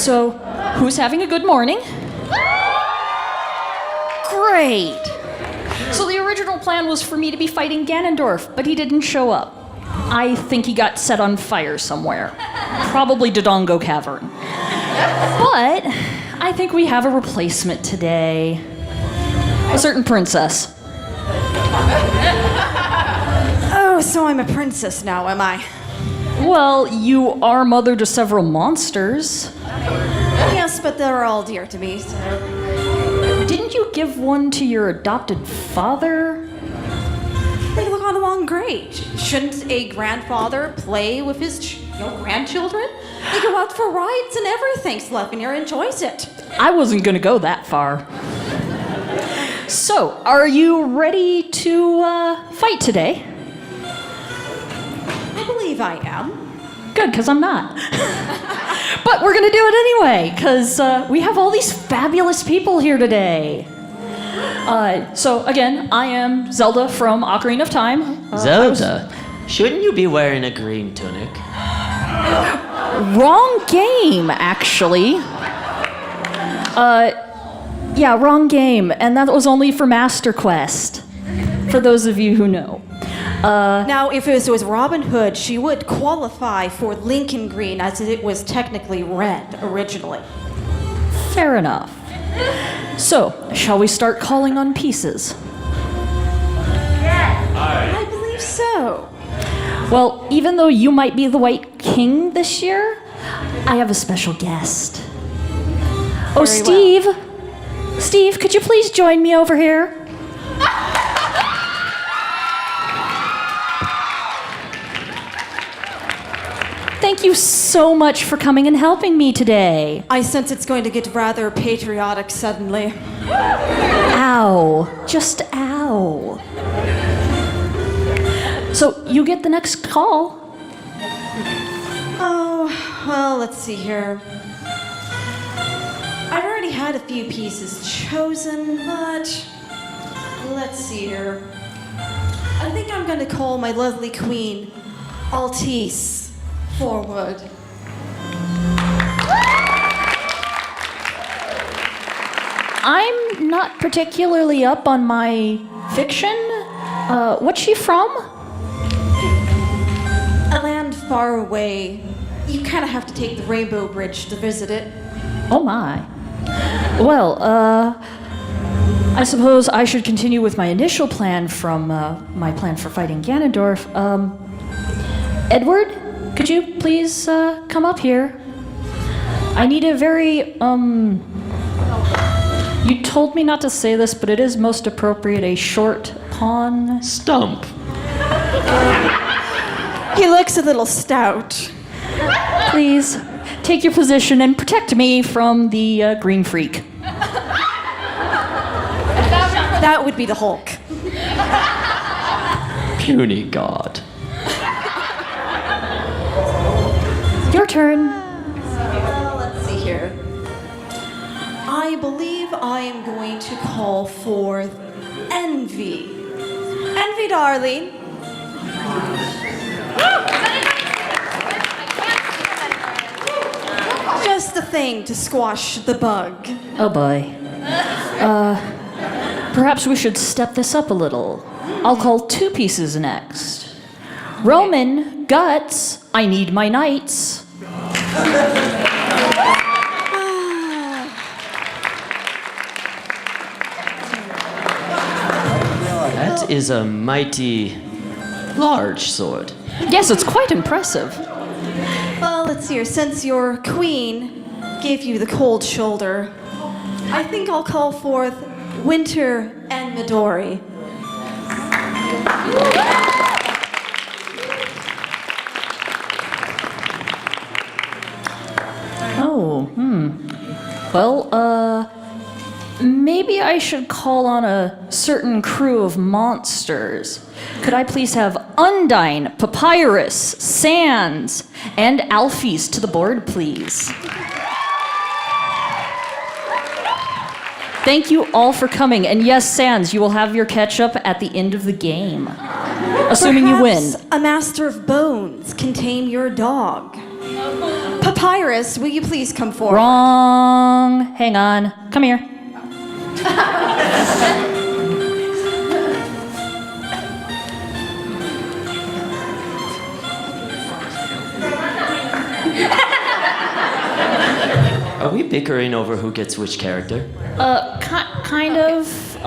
So, who's having a good morning? Great. So the original plan was for me to be fighting Ganondorf, but he didn't show up. I think he got set on fire somewhere. Probably Dodongo Cavern. But I think we have a replacement today. A certain princess. Oh, so I'm a princess now, am I? Well, you are mother to several monsters. Yes, but they're all dear to me, so... Didn't you give one to your adopted father? They look on along great. Shouldn't a grandfather play with his grandchildren? They go out for rides and everything. Sleipnir enjoys it. I wasn't gonna go that far. So, are you ready to fight today? I believe I am. Good, because I'm not. But we're gonna do it anyway, because we have all these fabulous people here today. So again, I am Zelda from Ocarina of Time. Zelda? Shouldn't you be wearing a green tunic? Wrong game, actually. Yeah, wrong game, and that was only for Master Quest, for those of you who know. Now, if it was Robin Hood, she would qualify for Lincoln Green, as it was technically red originally. Fair enough. So, shall we start calling on pieces? I believe so. Well, even though you might be the White King this year, I have a special guest. Oh, Very Steve! Well. Steve, could you please join me over here? Thank you so much for coming and helping me today. I sense it's going to get rather patriotic suddenly. Ow. Just ow. So, you get the next call. Oh, well, let's see here. I've already had a few pieces chosen, but let's see here. I think I'm going to call my lovely queen, Altice, forward. I'm not particularly up on my fiction. What's she from? A land far away. You kind of have to take the Rainbow Bridge to visit it. Oh my. Well, I suppose I should continue with my initial plan from my plan for fighting Ganondorf. Edward, could you please come up here? I need a very, you told me not to say this, but it is most appropriate, a short pawn. Stump. He looks a little stout. Please, take your position and protect me from the green freak. That would be the Hulk. Puny god. Your turn. Let's see here. I believe I am going to call forth Envy. Envy, darling. Just the thing to squash the bug. Oh boy. Perhaps we should step this up a little. I'll call two pieces next. Roman, Guts, I need my knights. That is a mighty large sword. Yes, it's quite impressive. Well, let's see here. Since your queen gave you the cold shoulder, I think I'll call forth Winter and Midori. Oh, Well, maybe I should call on a certain crew of monsters. Could I please have Undyne, Papyrus, Sans, and Alphys to the board, please? Thank you all for coming, and yes, Sans, you will have your catch-up at the end of the game. Assuming you win. Perhaps a master of bones can tame your dog. Papyrus Iris, will you please come forward? Wrong. Hang on. Come here. Are we bickering over who gets which character? Kind of.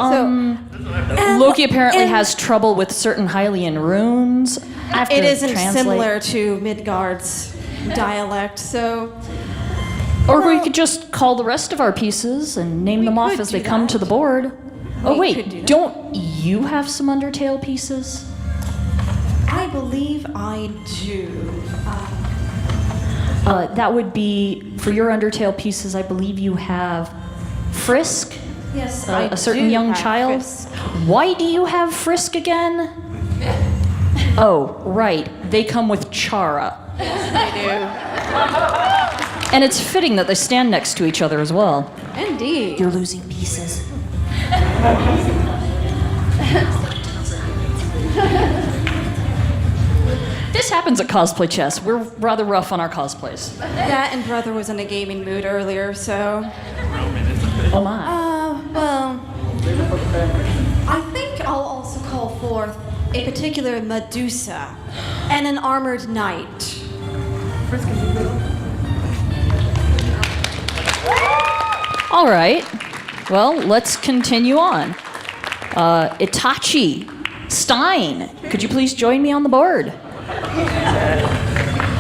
Loki apparently has trouble with certain Hylian runes. I have to It isn't translate. similar to Midgard's dialect, so... Or we Well, could just call the rest of our pieces and name them off could as they do come that. to the board. Oh We could wait, do that. don't you have some Undertale pieces? I believe I do. That would be, for your Undertale pieces, I believe you have Frisk, Yes, I a certain do young have child. Frisk. Why do you have Frisk again? Oh, right, they come with Chara. And it's fitting that they stand next to each other as well. Indeed. You're losing pieces. This happens at Cosplay Chess. We're rather rough on our cosplays. That and Brother was in a gaming mood earlier, so... Oh my. Well... I think I'll also call forth a particular Medusa and an armored knight. All right. Well, let's continue on. Itachi, Stein, could you please join me on the board?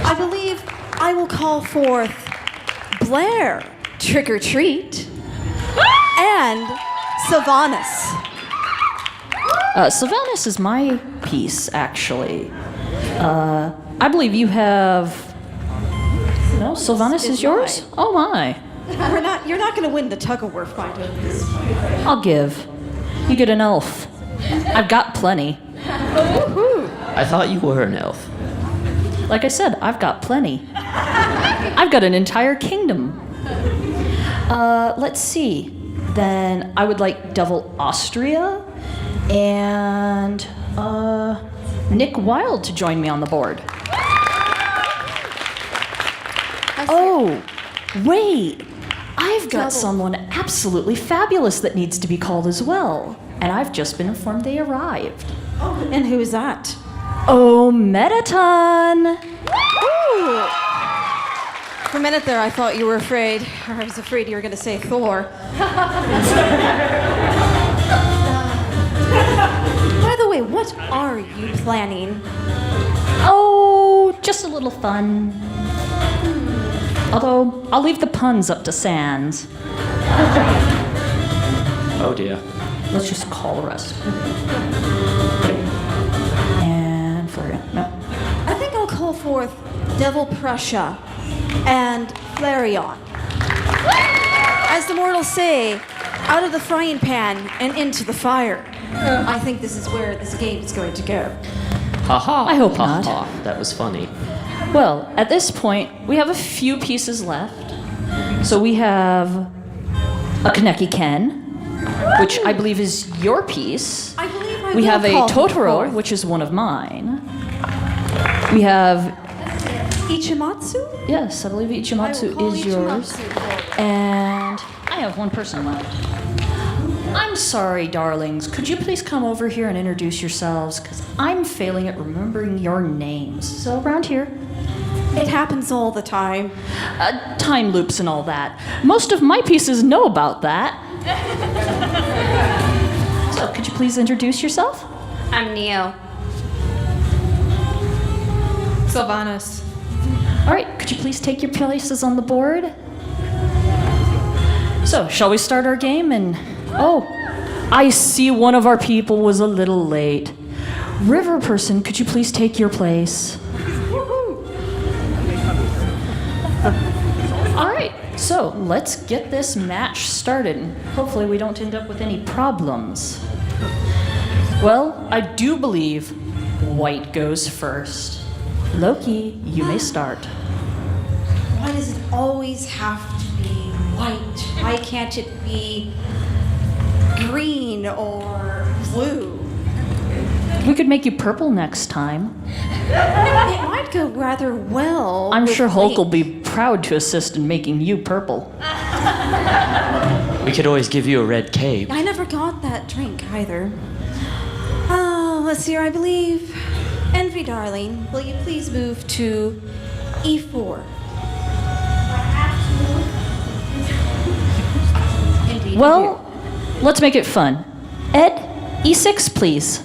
I believe I will call forth Blair, Trick or Treat, and Sylvanas. Sylvanas is my piece, actually. I believe you have. No, Sylvanas is yours? mine. Oh my. You're not going to win the tug-of-war fight over this. I'll give. You get an elf. I've got plenty. I thought you were an elf. Like I said, I've got plenty. I've got an entire kingdom. Let's see. Then I would like Devil Austria and Nick Wilde to join me on the board. Oh, wait. I've got someone absolutely fabulous that needs to be called as well. And I've just been informed they arrived. Oh, and who is that? Oh, Metaton! Ooh. For a minute there, I thought you were afraid, or I was afraid you were going to say Thor. By the way, what are you planning? Oh, just a little fun. Although, I'll leave the puns up to Sans. Oh dear. Let's just call the rest. And Florian. No. I think I'll call forth Devil Prussia and Flareon. As the mortals say, out of the frying pan and into the fire. I think this is where this game is going to go. Ha ha. I hope ha, not. Ha. That was funny. Well, at this point, we have a few pieces left. So we have a KuroNekoCon, which I believe is your piece. I believe I We will have a call him Totoro, forth. which is one of mine. We have, Ichimatsu? yes, I believe I will Ichimatsu call is yours. Ichimatsu forth. And I have one person left. I'm sorry, darlings. Could you please come over here and introduce yourselves? Because I'm failing at remembering your names. So, around here. It happens all the time. Time loops and all that. Most of my pieces know about that. So, could you please introduce yourself? I'm Neo. Sylvanas. All right, could you please take your places on the board? So, shall we start our game? And oh, I see one of our people was a little late. River person, could you please take your place? All right, so let's get this match started. Hopefully we don't end up with any problems. Well, I do believe white goes first. Loki, you may start. Why does it always have to be white? Why can't it be green or blue? We could make you purple next time. It might go rather well. I'm with sure Hulk will pink. be proud to assist in making you purple. We could always give you a red cape. I never got that drink either. Let's see here, I believe. Envy, darling, will you please move to E4? Indeed. Well, let's make it fun. Ed, E6, please.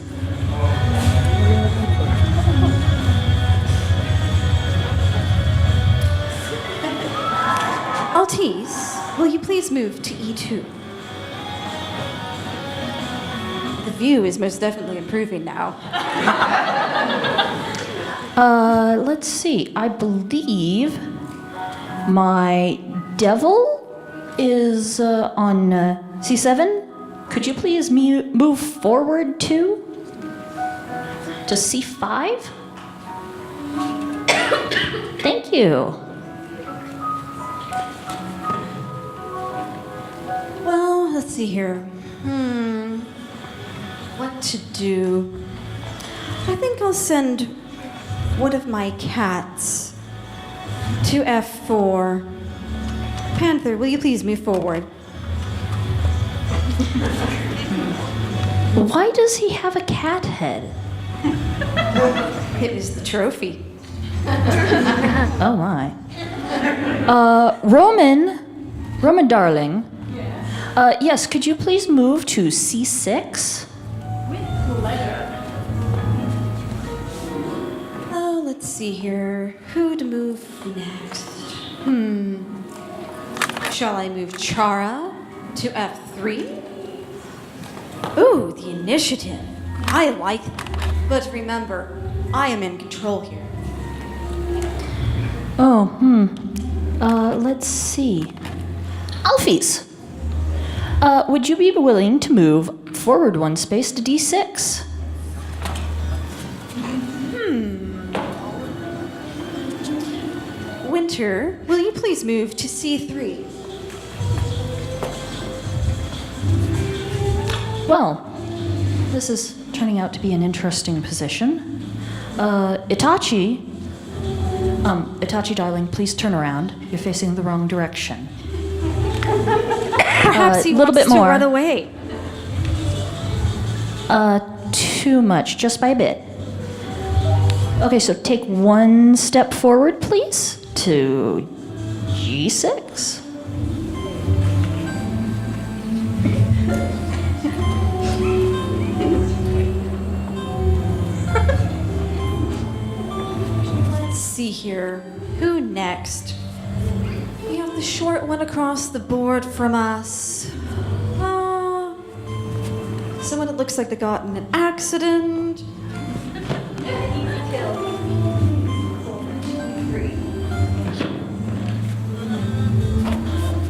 Altice, will you please move to E2? The view is most definitely improving now. Let's see. I believe my devil is on C7. Could you please move forward to C5? Thank you. Well, let's see here. What to do? I think I'll send one of my cats to F4. Panther, will you please move forward? Why does he have a cat head? It is the trophy. Oh my. Roman darling. Yes, could you please move to C6? Oh, let's see here. Who to move next? Shall I move Chara to F3? Ooh, the initiative. I like that. But remember, I am in control here. Let's see. Alphys. Would you be willing to move forward one space to D6? Winter, will you please move to C3? Well, this is turning out to be an interesting position. Itachi, darling, please turn around. You're facing the wrong direction. Perhaps he little wants bit to more. run away. Too much, just by a bit. Okay, so take one step forward, please, to G6. Let's see here. Who next? We have the short one across the board from us. Someone that looks like they got in an accident.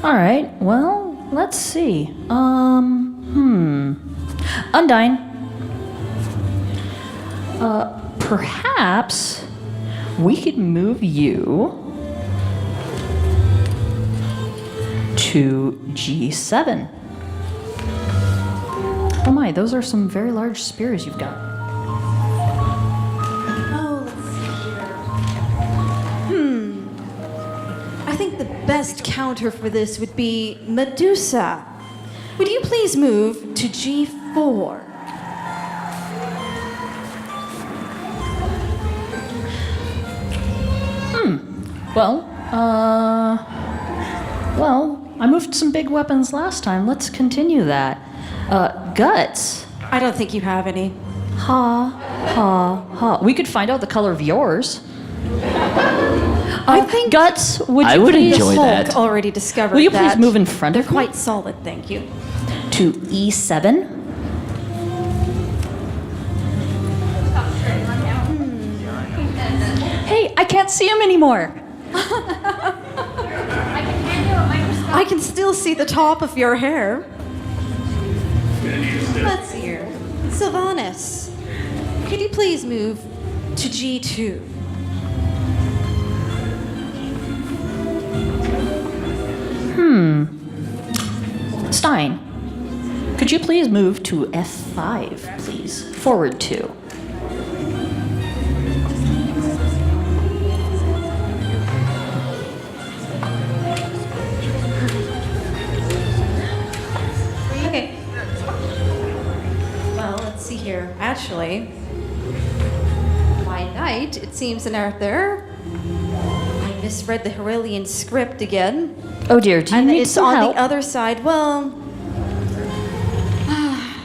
All right, well, let's see. Undyne. Perhaps we could move you to G7. Oh my, those are some very large spears you've got. Oh, let's see here. I think the best counter for this would be Medusa. Would you please move to G4? Well, I moved some big weapons last time. Let's continue that. Guts. I don't think you have any. Ha, ha, ha. We could find out the color of yours. I think Guts, would I you would please enjoy Hulk that. already discovered Will you that. please move in front They're of me? quite solid, thank you. To E7? Hey, I can't see him anymore. I can still see the top of your hair. Let's see here. Sylvanas, could you please move to G2? Stein, could you please move to F5, please? Forward 2. actually. By night, it seems in Arthur. I misread the Hyrillian script again. Oh dear, do you And need it's some on help? the other side. Well,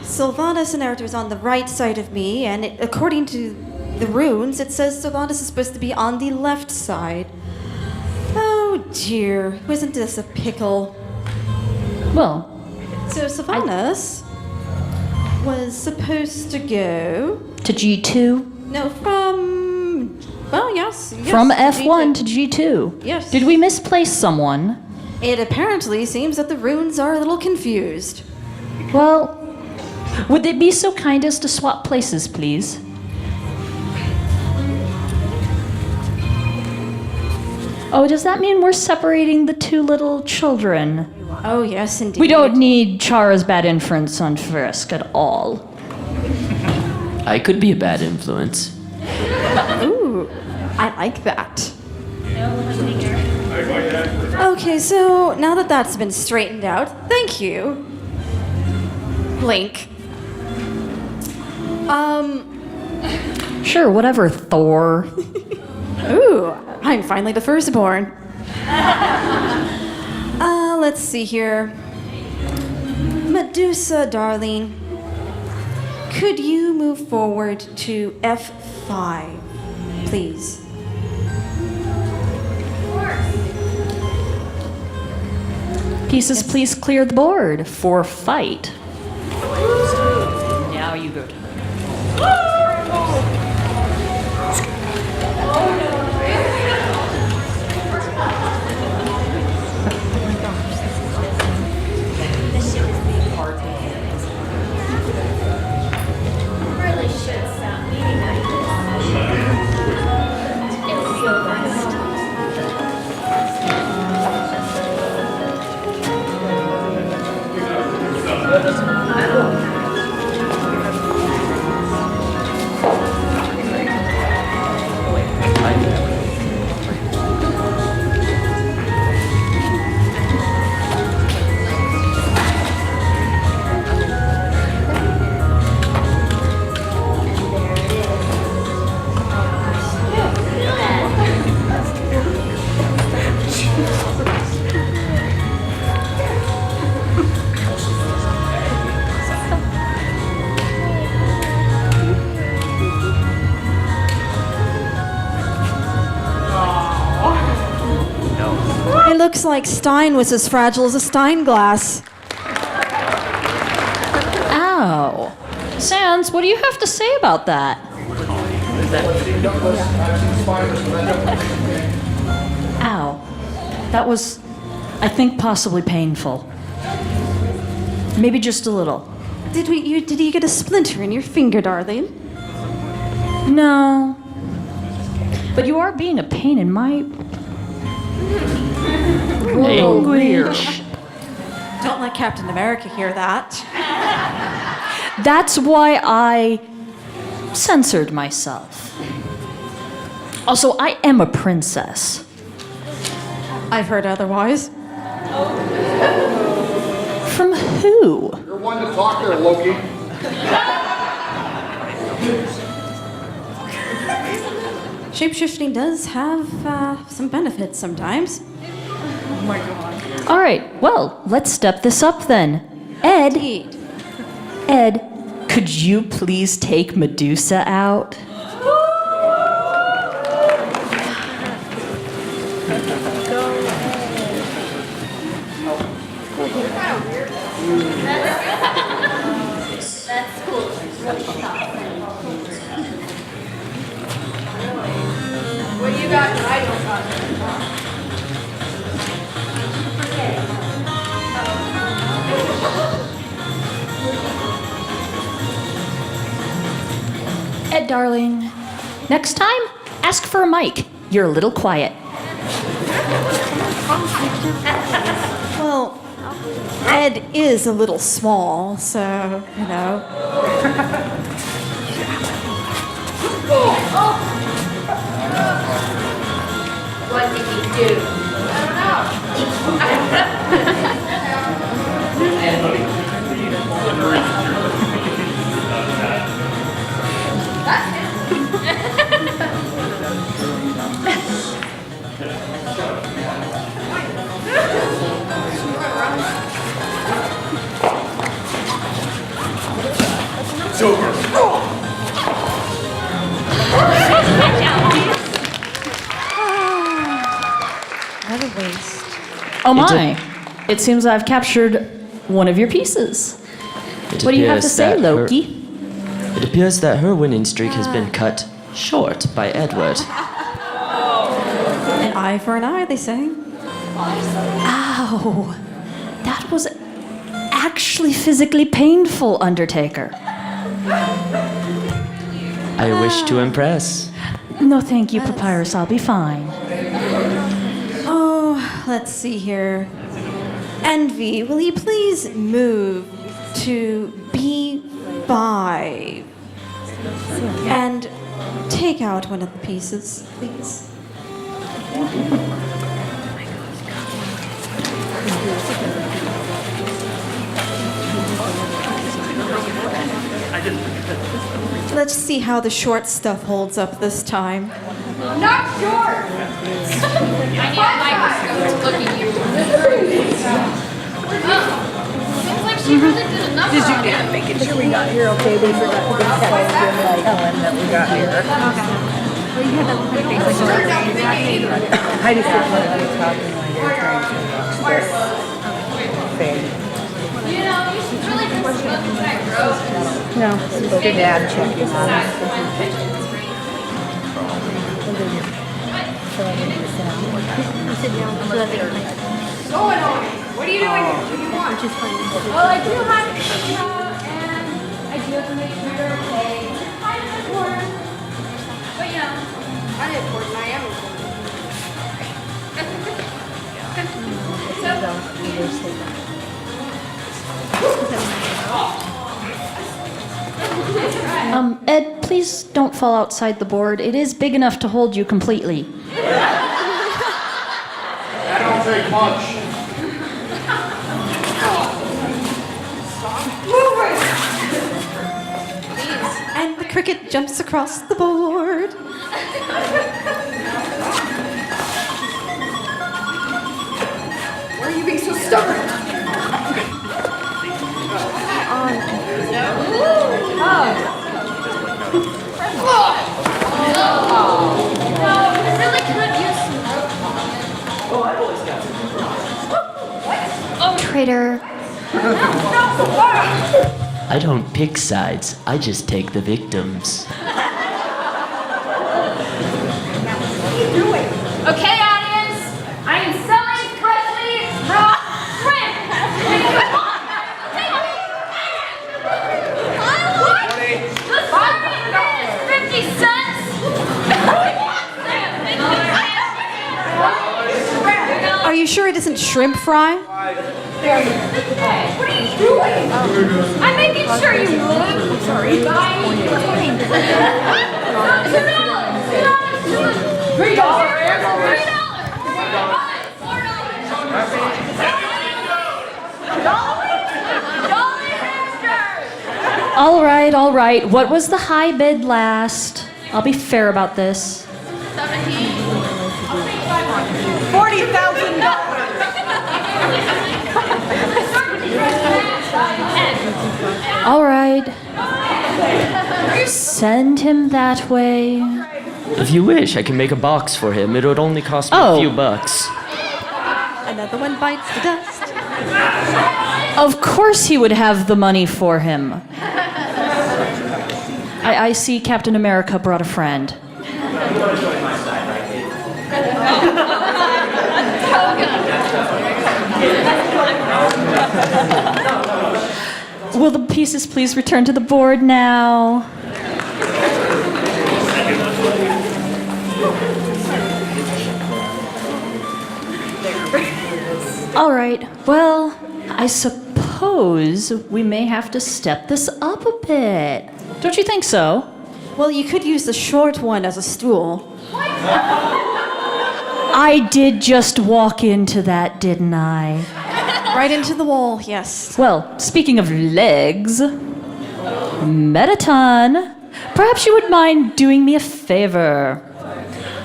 Sylvanas and Arthur's on the right side of me, and according to the runes, it says Sylvanas is supposed to be on the left side. Oh dear, wasn't this a pickle? Well, So Sylvanas was supposed to go. to G2? No, from. Well, yes. From yes, F1 G2. to G2? Yes. Did we misplace someone? It apparently seems that the runes are a little confused. Well, would they be so kind as to swap places, please? Oh, does that mean we're separating the two little children? Oh, yes, indeed. We don't need Chara's bad inference on Frisk at all. I could be a bad influence. Ooh, I like that. Okay, so now that that's been straightened out, thank you. Blink. Sure, whatever, Thor. Ooh, I'm finally the firstborn. Let's see here. Medusa, darling, could you move forward to F5, please? Pieces, please clear the board for fight. Now you go to Really should stop meeting like this. It'll be over. It looks like Stein was as fragile as a Stein glass. Ow. Sans, what do you have to say about that? Ow. That was, I think, possibly painful. Maybe just a little. Did you get a splinter in your finger, darling? No. But you are being a pain in my language. Don't let Captain America hear that. That's why I censored myself. Also, I am a princess. I've heard otherwise. From who? You're one to talk there, Loki. Shapeshifting does have some benefits sometimes. All right, well, let's step this up then. Ed, Indeed. Ed, could you please take Medusa out? That's cool. What you got that I don't got? Ed, darling, next time, ask for a mic. You're a little quiet. Well, Ed is a little small, so, you know. What did he do? What a waste. Oh my. It seems I've captured one of your pieces. What do you have to say, Loki? It appears that her winning streak has been cut short by Edward. An eye for an eye, they say. Ow. That was actually physically painful, Undertaker. I wish to impress. No, thank you, Papyrus. I'll be fine. Oh, let's see here. Envy, will you please move to B5 and take out one of the pieces, please? Let's see how the short stuff holds up this time. Not yours! I need a microscope to look at you. Seems like she really did enough. Did you get Making sure we got here okay. We forgot to tell Ellen that we got here. Well, you had that look like Heidi said Heidi's talking while you're trying to say. You know, you should really just look at that gross. No, it's your dad checking on us. So annoying. What are you doing here? What do you want? Well, I do have pizza, and I do have to make sure you're okay. It's kind of important. But you know, I'm important. I am Ed, please don't fall outside the board. It is big enough to hold you completely. That don't take much. And the cricket jumps across the board. Why are you being so stubborn? Traitor. I don't pick sides, I just take the victims. Okay, audience, I am selling freshly raw shrimp. The serving is 50 cents. Are you sure it isn't shrimp fry? What are you doing? I'm making sure you look. I'm sorry. $2. $3. All right. What was the high bid last? I'll be fair about this. $40,000. All right. Send him that way. If you wish, I can make a box for him. It would only cost me a few bucks. Another one bites the dust. Of course he would have the money for him. I see Captain America brought a friend. Will the pieces please return to the board now? All right, well, I suppose we may have to step this up a bit. Don't you think so? Well, you could use the short one as a stool. I did just walk into that, didn't I? Right into the wall, yes. Well, speaking of legs, Metaton, perhaps you would mind doing me a favor.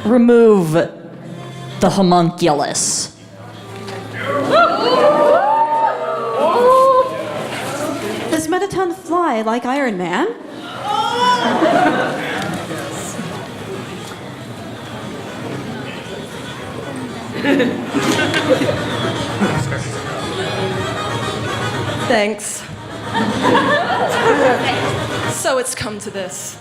Remove the homunculus. Does Metaton fly like Iron Man? Thanks. So it's come to this.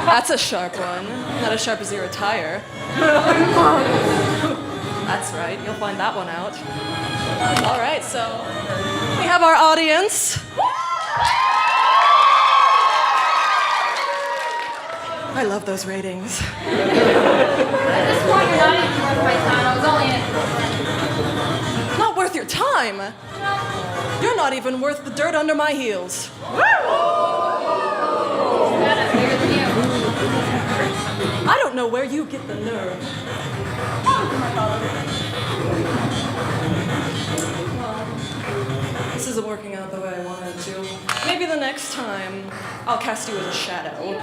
That's a sharp one. Not as sharp as your attire. That's right, you'll find that one out. All right, so we have our audience. I love those ratings. At this point, you're not even worth my time. I was only in it for a friend. Not worth your time. You're not even worth the dirt under my heels. I don't know where you get the nerve. This isn't working out the way I wanted it to. Maybe the next time I'll cast you as a shadow. Is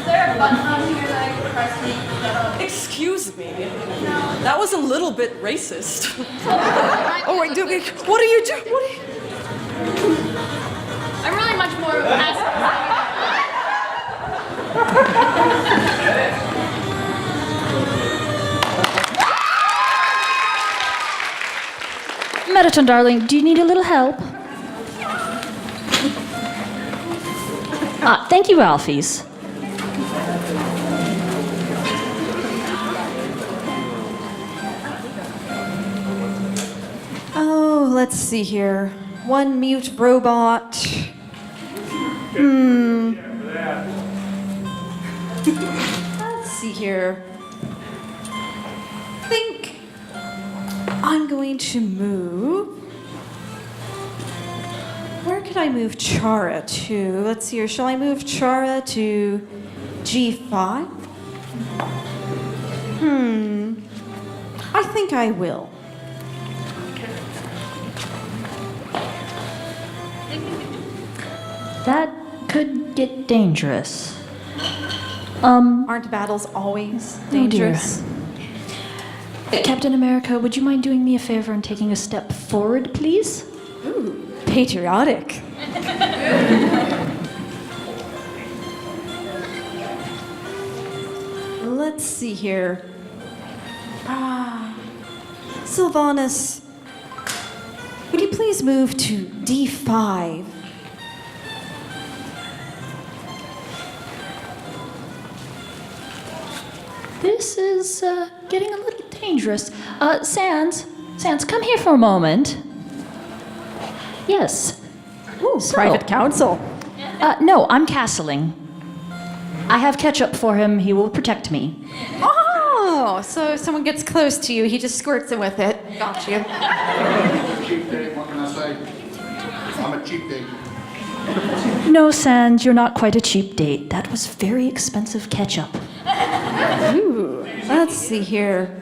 there a button on here that I can press to make it shut up? Excuse me. That was a little bit racist. Oh wait, what are you doing? I'm really much more of a passive. Mediton, darling, do you need a little help? Thank you, Alfies. Oh, let's see here. One mute robot. Let's see here. I think I'm going to move. Where could I move Chara to? Let's see here. Shall I move Chara to G5? I think I will. That could get dangerous. Aren't battles always dangerous? Captain America, would you mind doing me a favor and taking a step forward, please? Ooh, patriotic. Let's see here. Sylvanas, would you please move to D5? This is getting a little dangerous. Sans, come here for a moment. Yes. Ooh, So- private counsel. No, I'm castling. I have ketchup for him. He will protect me. Oh, so if someone gets close to you, he just squirts it with it. Got you. Cheap date, what can I say? I'm a cheap date. No, Sans, you're not quite a cheap date. That was very expensive ketchup. Ooh, let's see here.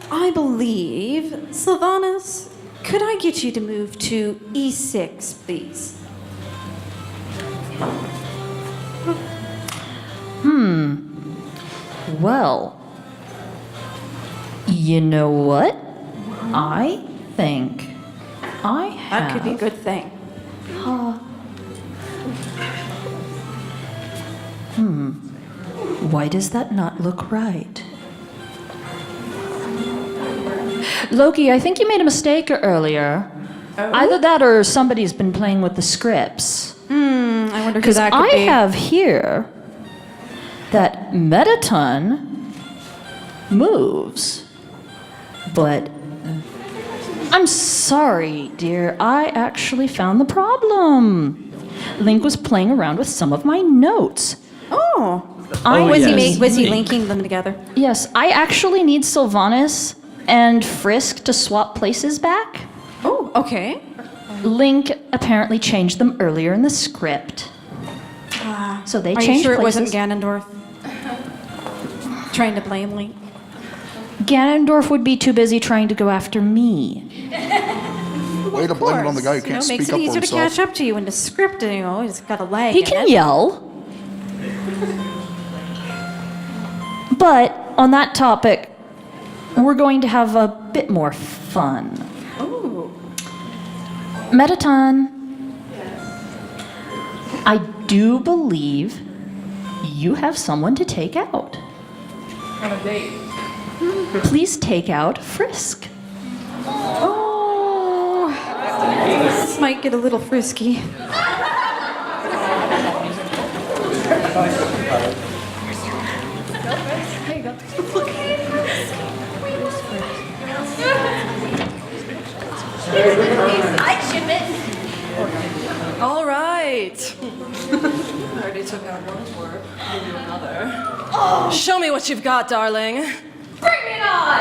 I believe, Sylvanas, could I get you to move to E6, please? Well, you know what? I think I have... That could be a good thing. Why does that not look right? Loki, I think you made a mistake earlier. Either that or somebody's been playing with the scripts. I wonder who Because that could I be. have here that Metaton moves, but I'm sorry, dear. I actually found the problem. Link was playing around with some of my notes. Oh. yes. Was he linking them together? Yes, I actually need Sylvanas and Frisk to swap places back. Oh, okay. Link apparently changed them earlier in the script. So they Are changed you sure it places. wasn't Ganondorf? Trying to blame Link. Ganondorf would be too busy trying to go after me. Way to blame it on the guy who can't makes speak it up for easier to himself. catch up to you in the script, he's got a lag He in can it. yell. But on that topic, we're going to have a bit more fun. Ooh. Metaton. I do believe you have someone to take out. On a date. Please take out Frisk. Oh, this might get a little frisky. All right. I already took out one twerp. Give you another. Show me what you've got, darling. Bring it on!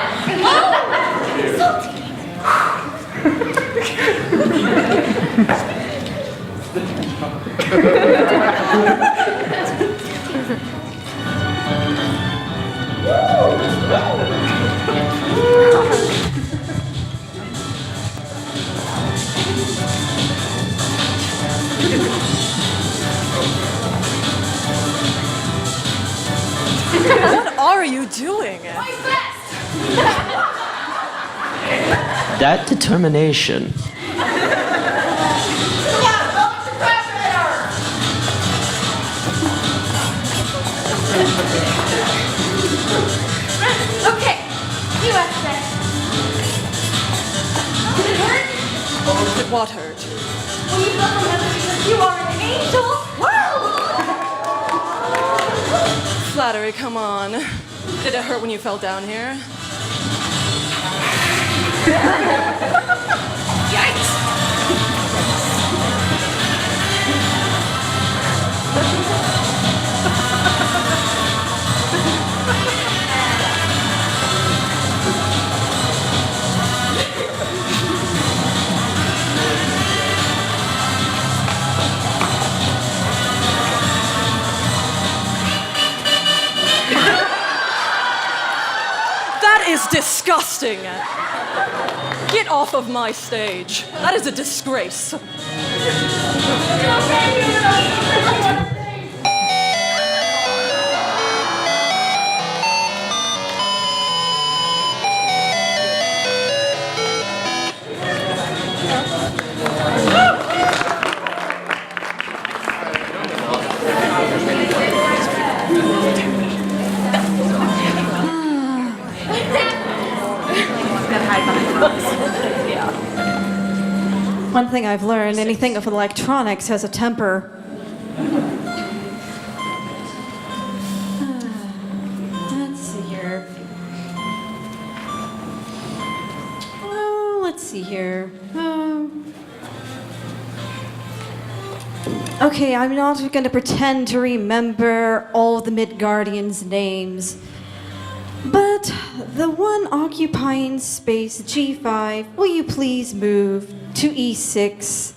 What are you doing? My best! That determination. Okay, you asked that. Did it hurt? What hurt? Well, you don't remember because you are an angel. Flattery, come on. Did it hurt when you fell down here? Yikes! That is disgusting. Get off of my stage. That is a disgrace. One thing I've learned, anything with electronics has a temper. Let's see here. Oh, let's see here. Okay, I'm not going to pretend to remember all the Midgardians' names. But the one occupying space G5, will you please move to E6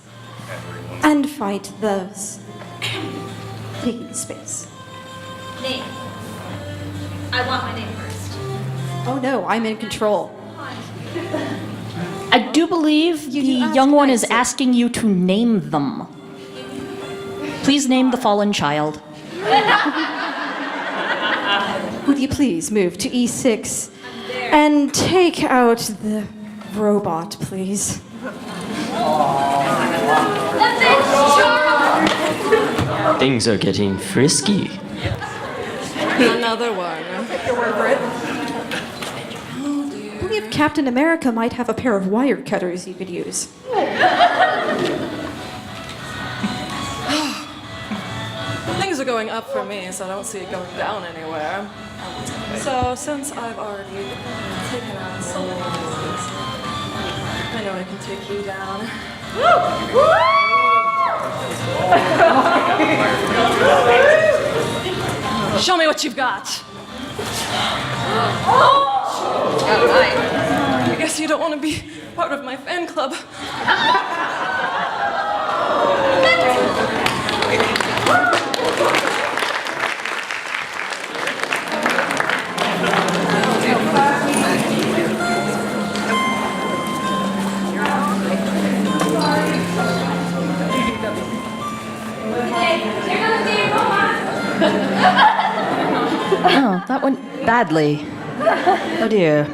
and fight those taking space? Name. I want my name first. Oh no, I'm in control. I do believe You the asked young one is nicely. asking you to name them. Please name the fallen child. Would you please move to E6 and take out the robot, please? Things are getting frisky. Another one. I believe Captain America might have a pair of wire cutters you could use. Things are going up for me, so I don't see it going down anywhere. So, since I've already taken out so many moves, I know I can take you down. Show me what you've got. I guess you don't want to be part of my fan club. Oh, that went badly. Oh dear.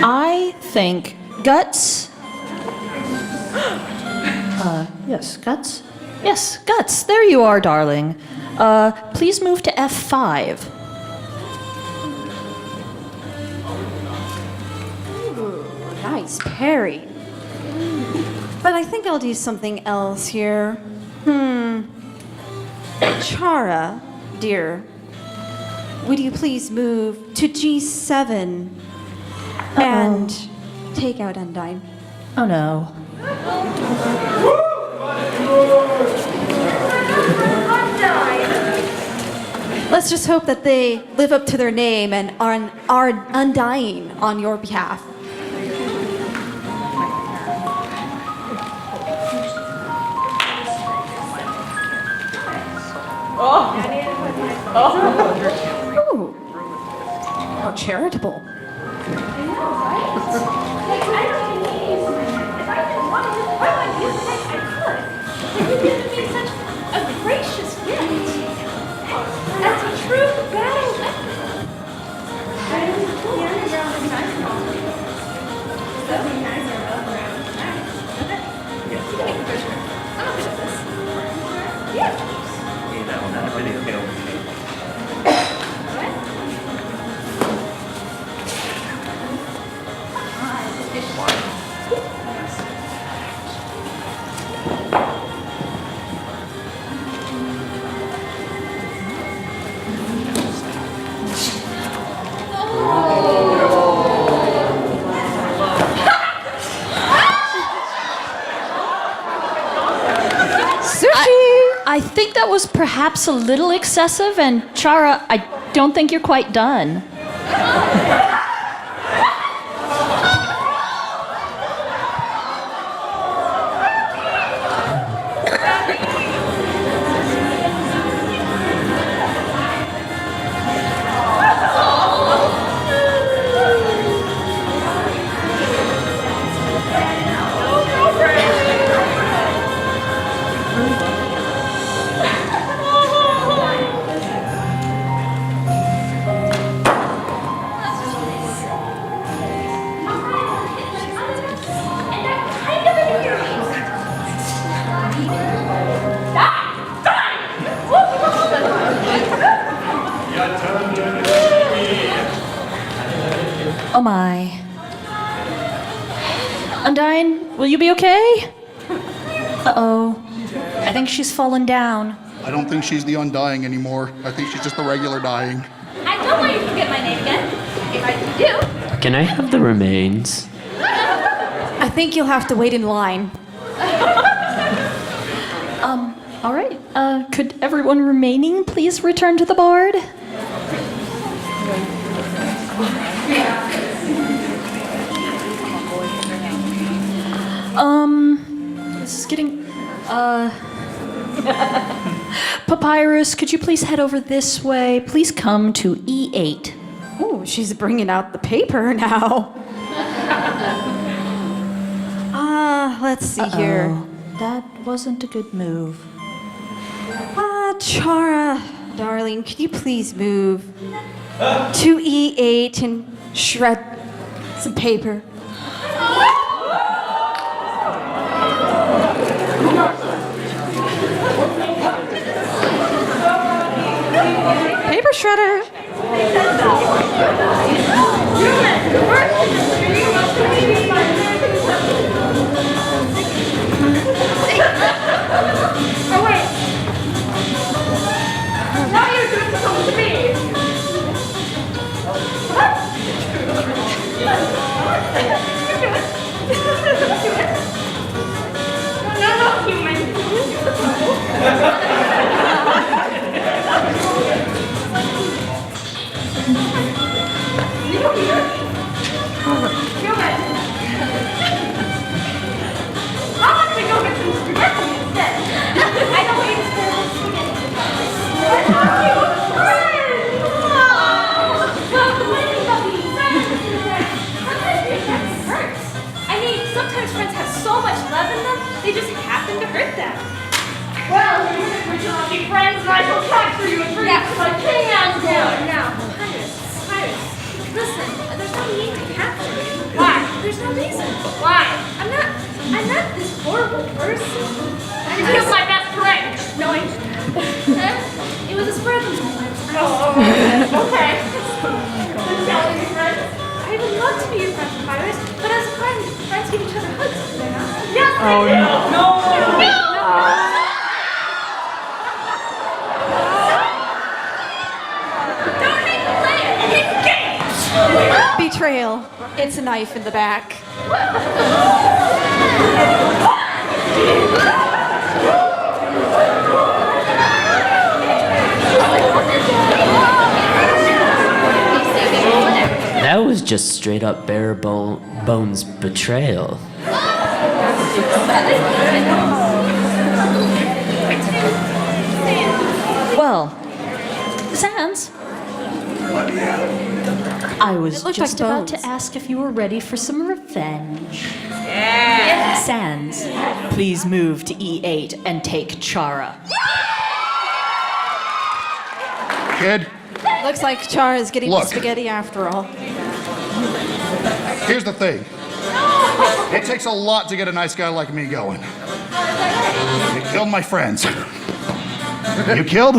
I think Guts. Yes, Guts. Yes, Guts. There you are, darling. Please move to F5. Nice parry. But I think I'll do something else here. Chara, dear, would you please move to G7 and take out Undyne? Oh no. Let's just hope that they live up to their name and are undying on your behalf. Ooh. How charitable. I think that was perhaps a little excessive, and Chara, I don't think you're quite done. Oh my. Undyne, will you be okay? Uh-oh. I think she's fallen down. I don't think she's the undying anymore. I think she's just the regular dying. I don't want you to forget my name again. If I do. Can I have the remains? I think you'll have to wait in line. All right. Could everyone remaining please return to the board? This is getting, Papyrus, could you please head over this way? Please come to E8. Ooh, she's bringing out the paper now. Let's see here. That wasn't a good move. Chara, darling, could you please move to E8 and shred some paper? Paper shredder. Oh, wait. Now you're doing something to me. No, human. They just happen to hurt them. Well, we should be friends and I shall capture you and bring you to my king and Now, Pirates, listen, there's no need to capture Why? I'm not this horrible person. You killed my best friend. No, it was a spread. Oh, okay. I would love to be your friend, Papyrus, but as friends give each other hugs, do they not? Yes, Oh, Don't make me play it. It's game. Betrayal. It's a knife in the back. That was just straight up bare bones betrayal. Well, Sans, I was looked just like about bones. to ask if you were ready for some revenge. Sans, please move to E8 and take Chara. Kid, Looks like Char is getting the Look. spaghetti after all. here's the thing. It takes a lot to get a nice guy like me going. You killed my friends. You killed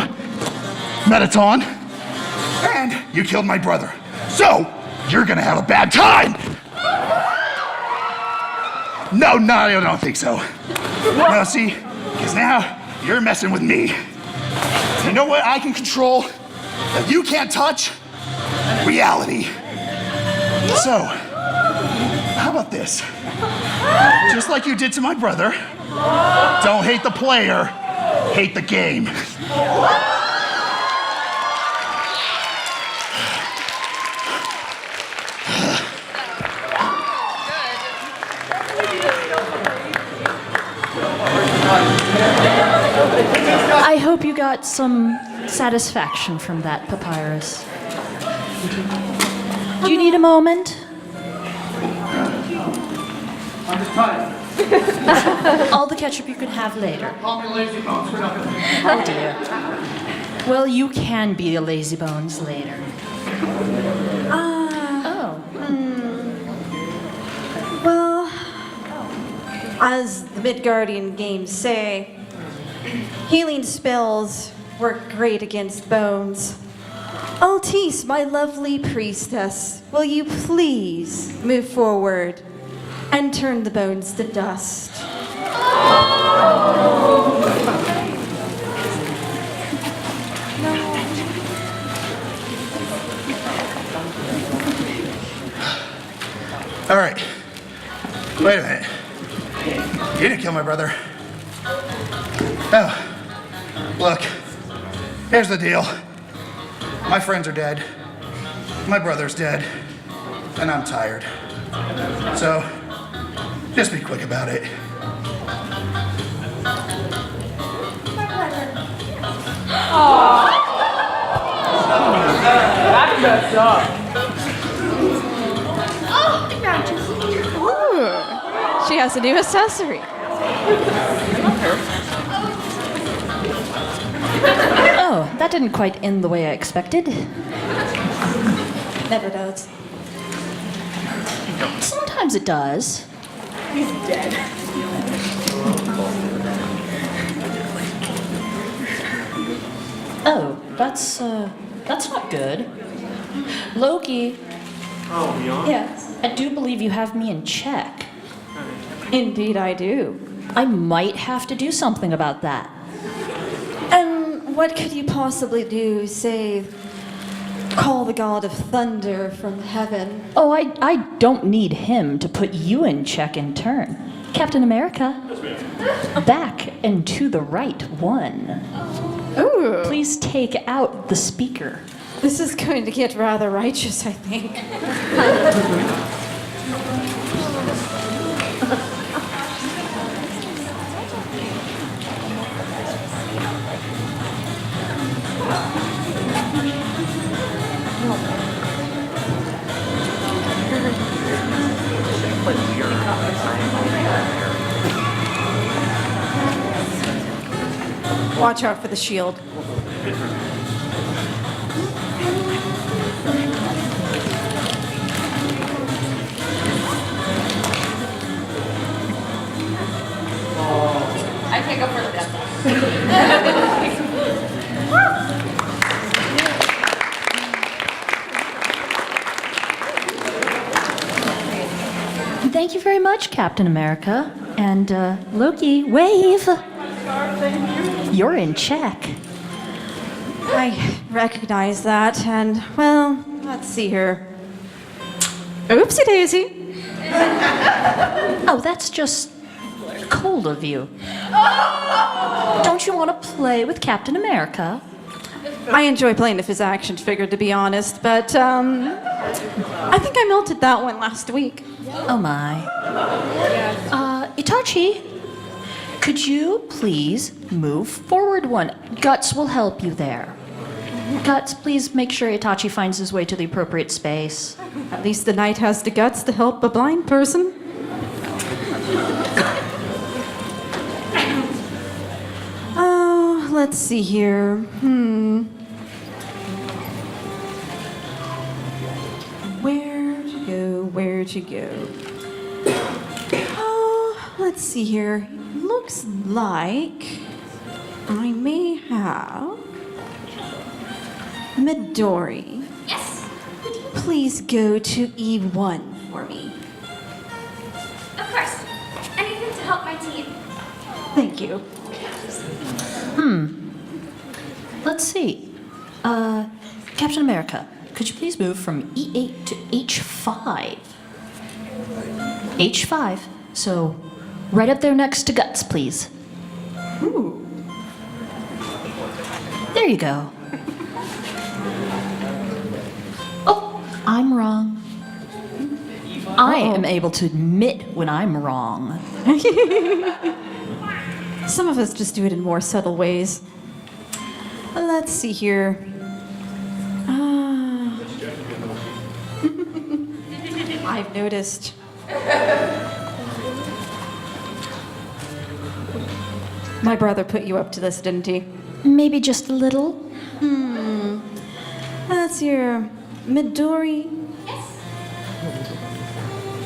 Metaton. And you killed my brother. So, you're gonna have a bad time! No, I don't think so. No, see, because now you're messing with me. You know what I can control that you can't touch? Reality. So, how about this? Just like you did to my brother, don't hate the player, hate the game. I hope you got some satisfaction from that, Papyrus. Do you need a moment? I'm just tired. All the ketchup you can have later. Call me lazy bones for nothing. Oh dear. Well, you can be a lazy bones later. Oh. Well, as the Midgardian games say, healing spells work great against bones. Altice, my lovely priestess, will you please move forward and turn the bones to dust? All right. Wait a minute. You didn't kill my brother. Oh. Look. Here's the deal. My friends are dead. My brother's dead. And I'm tired. So, just be quick about it. That's messed up. Ooh, she has a new accessory. Oh, that didn't quite end the way I expected. Never does. Sometimes it does. He's dead. Oh, that's not good. Loki, Yes, I do believe you have me in check. indeed I do. I might have to do something about that. And what could you possibly do, say, call the god of thunder from heaven? Oh, I don't need him to put you in check in turn. Captain America. Back and to the right one. Ooh, Please take out the speaker. this is going to get rather righteous, I think. Watch out for the shield. much, Captain America. And Loki, wave. You're in check. I recognize that, and, well, let's see here. Oopsie daisy. Oh, that's just cold of you. Don't you want to play with Captain America? I enjoy playing with his action figure, to be honest, but, I think I melted that one last week. Oh my. Itachi, could you please move forward one? Guts will help you there. Guts, please make sure Itachi finds his way to the appropriate space. At least the knight has the guts to help a blind person. Oh, let's see here. Where to go? Oh, let's see here. Looks like I may have Midori. Yes. Please go to E1 for me. Of course. Anything to help my team. Thank you. Let's see. Captain America, could you please move from E8 to H5? H5. So, right up there next to Guts, please. Ooh. There you go. Oh, I'm wrong. I am able to admit when I'm wrong. Some of us just do it in more subtle ways. Let's see here. I've noticed. My brother put you up to this, didn't he? Maybe just a little. Let's hear. Midori. Yes.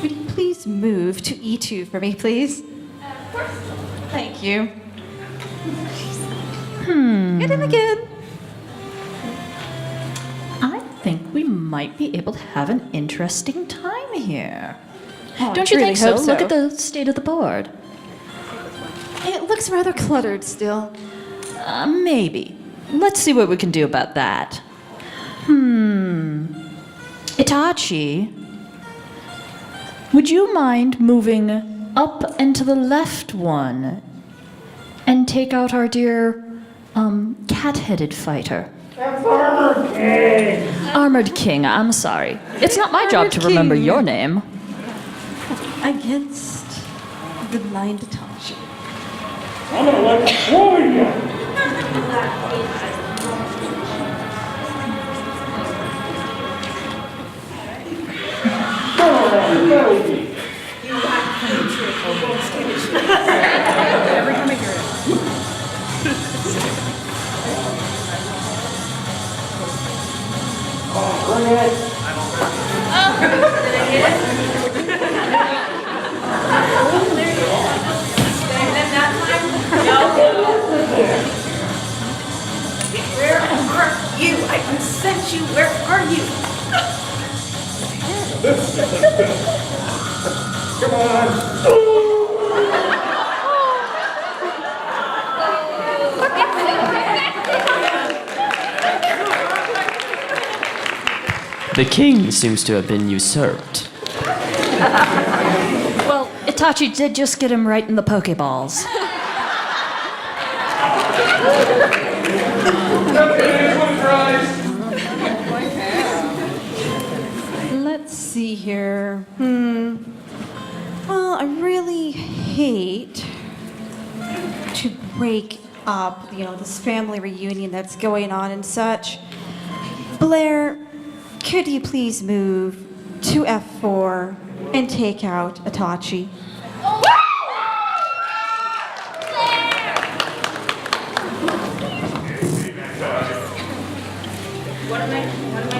Would you please move to E2 for me, please? Of course. Thank you. Get in again. I think we might be able to have an interesting time here. Oh, Don't you I think really so? hope Look at the state of the board. It looks rather cluttered still. Maybe. Let's see what we can do about that. Itachi, would you mind moving up and to the left one and take out our dear cat-headed fighter? That's Armored King! Armored King, I'm sorry. It's not my job to Armored remember King. your name. Against the blind Itachi. I'm gonna let destroy you! Go around, belly. Bring it. Where are you? I can sense you. Where are you? Come on. The king seems to have been usurped. Well, Itachi did just get him right in the Pokeballs. Let's see here. Well, I really hate to break up, this family reunion that's going on and such. Blair, could you please move to F4 and take out Itachi? What am I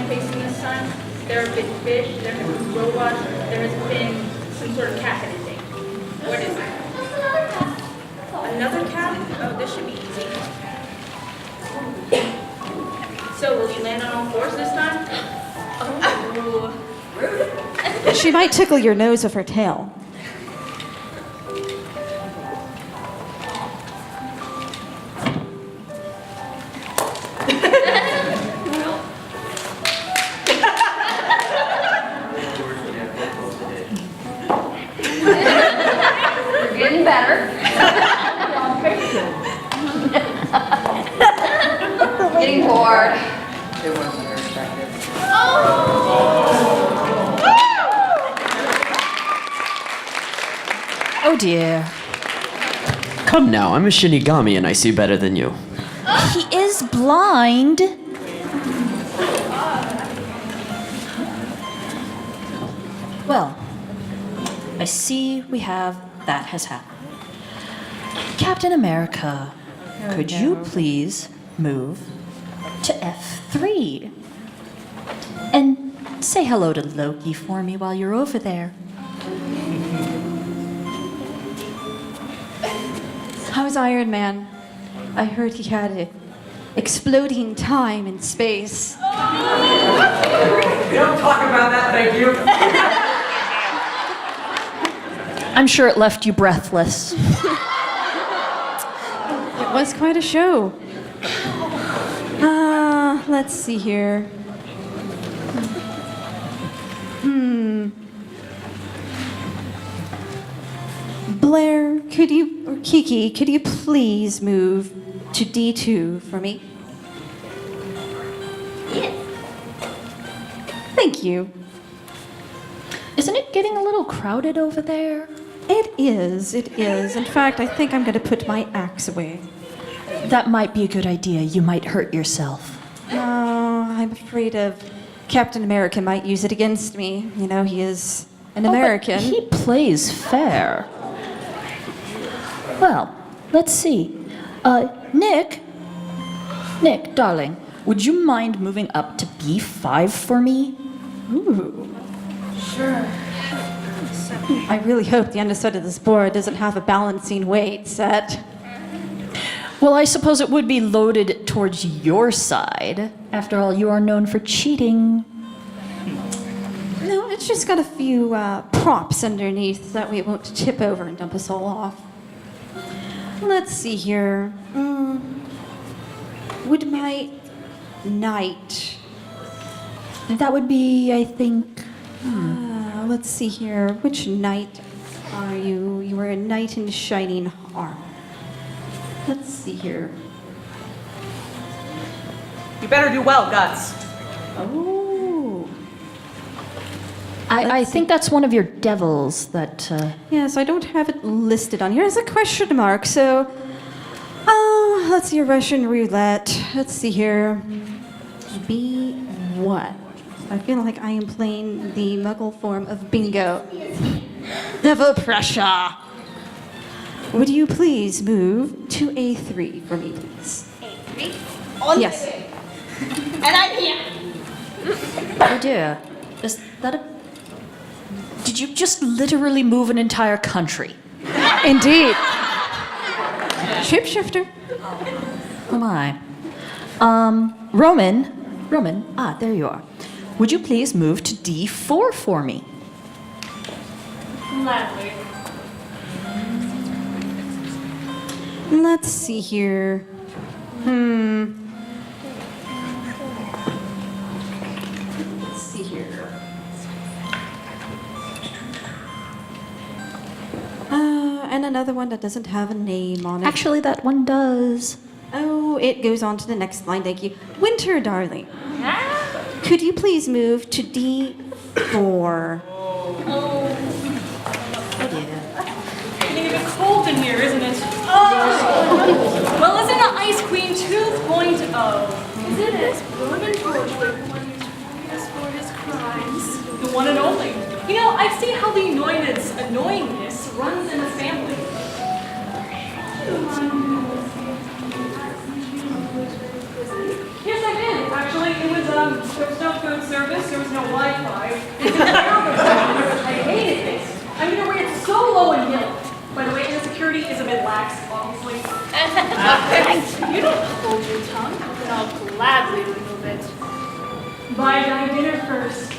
facing this time? There have been fish, there have been robots, there has been some sort of cat-headed thing. What is it? Another cat? Oh, this should be easy. So, will you land on all fours this time? Oh, She might tickle your nose with her tail. board. It wasn't respected. Oh dear. Come now, I'm a Shinigami and I see better than you. He is blind. Well, I see we have that has happened. Captain America, could you please move to F3? And say hello to Loki for me while you're over there. How's Iron Man? I heard he had a exploding time and space. We don't talk about that, thank you. I'm sure it left you breathless. It was quite a show. Let's see here. Blair, or Kiki, could you please move to D2 for me? Yes. Thank you. Isn't it getting a little crowded over there? It is. In fact, I think I'm going to put my axe away. That might be a good idea. You might hurt yourself. I'm afraid of Captain America might use it against me. You know, he is an But American. he plays fair. Well, let's see. Nick, darling, would you mind moving up to B5 for me? Ooh. Sure. I really hope the underside of this board doesn't have a balancing weight set. Well, I suppose it would be loaded towards your side. After all, you are known for cheating. No, it's just got a few props underneath so that way it won't tip over and dump us all off. Let's see here. Would my knight... That would be, I think... let's see here. Which knight are you? You are a knight in shining armor. Let's see here. You better do well, Guts. Oh. I think that's one of your devils that... Yes, I don't have it listed on here as a question mark, so... Oh, let's see, Russian roulette. Let's see here. B1. I feel like I am playing the muggle form of bingo. Devil pressure. Would you please move to A3 for me, please? A3. Yes. And I'm here. Oh dear. Is that a... Did you just literally move an entire country? Indeed. Shapeshifter. Oh my. Roman, there you are. Would you please move to D4 for me? Gladly. Let's see here. Let's see here. And another one that doesn't have a name on it. Actually, that one does. Oh, it goes on to the next line, thank you. Winter, darling. Could you please move to D4? Getting a bit cold in here, isn't it? Oh! Well, isn't an Ice Queen 2.0? Isn't it? Roman Torchwick wanted to pay us for his crimes. The one and only. You know, I see how the annoyingness runs in a family. Yes, I did. Actually, it was, there was no food service, there was no Wi-Fi. It's terrible. I hated this. I'm gonna rate it so low in milk. By the way, the security is a bit lax, obviously. You don't hold your tongue, then I'll gladly remove it. Buy guy dinner first.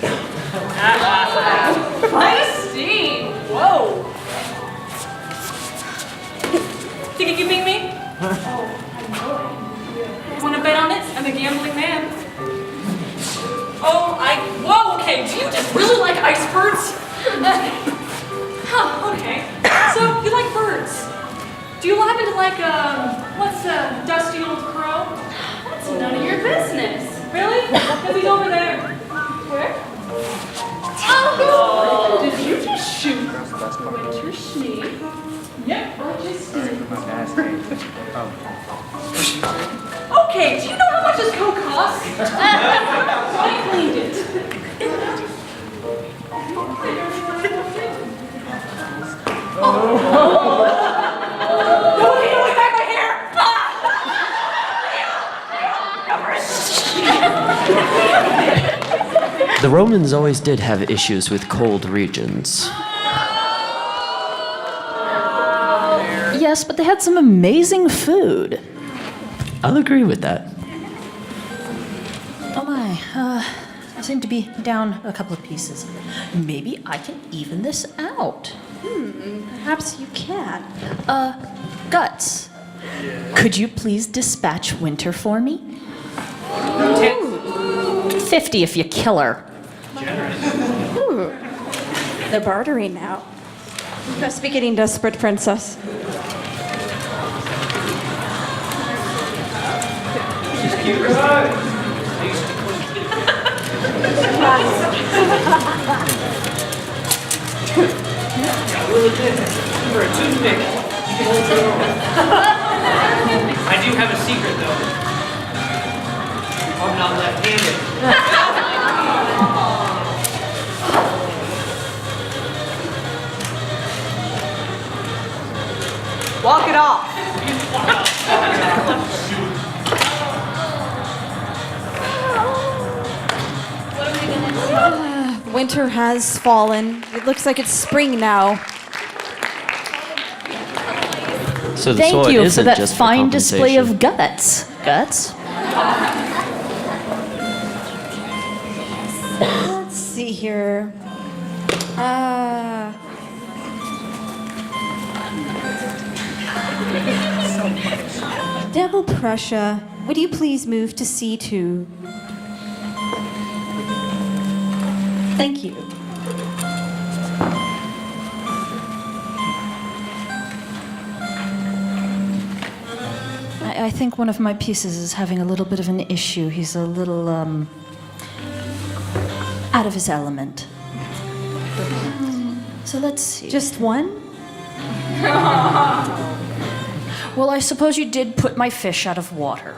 Feisty! Whoa! Think you can beat me? Oh, I know it. Want to bet on it? I'm a gambling man. Whoa, okay, do you just really like ice birds? Huh, okay. So, you like birds. Do you happen to like, what's a dusty old crow? That's none of your business. Okay, do you know how much this coat costs? I cleaned it. Nobody really got my hair! The Romans always did have issues with cold regions. Yes, but they had some amazing food. I'll agree with that. Oh my, I seem to be down a couple of pieces. Maybe I can even this out. Perhaps you can. Guts, could you please dispatch Winter for me? 50 if you kill her. Ooh. They're bartering now. You must be getting desperate, princess. For a toothpick, you can hold your own. I do have a secret, though. I'm not left-handed. Walk it off. Winter has fallen. It looks like it's spring now. So the Thank sword you for isn't that just fine for display of compensation. guts. Guts? Let's see here. Devil Prussia, would you please move to C2? Thank you. I think one of my pieces is having a little bit of an issue. He's a little, out of his element. So let's see. Just one? Well, I suppose you did put my fish out of water.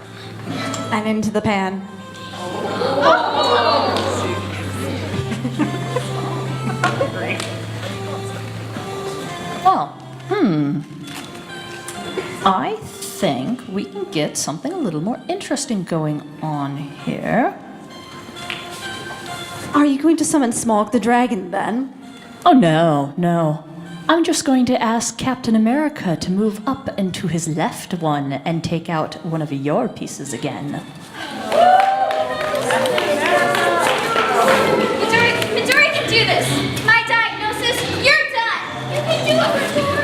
And into the pan. Well, I think we can get something a little more interesting going on here. Are you going to summon Smaug the Dragon then? Oh, no. I'm just going to ask Captain America to move up into his left one and take out one of your pieces again. Midori can do this. My diagnosis, you're done. You can do it, Midori.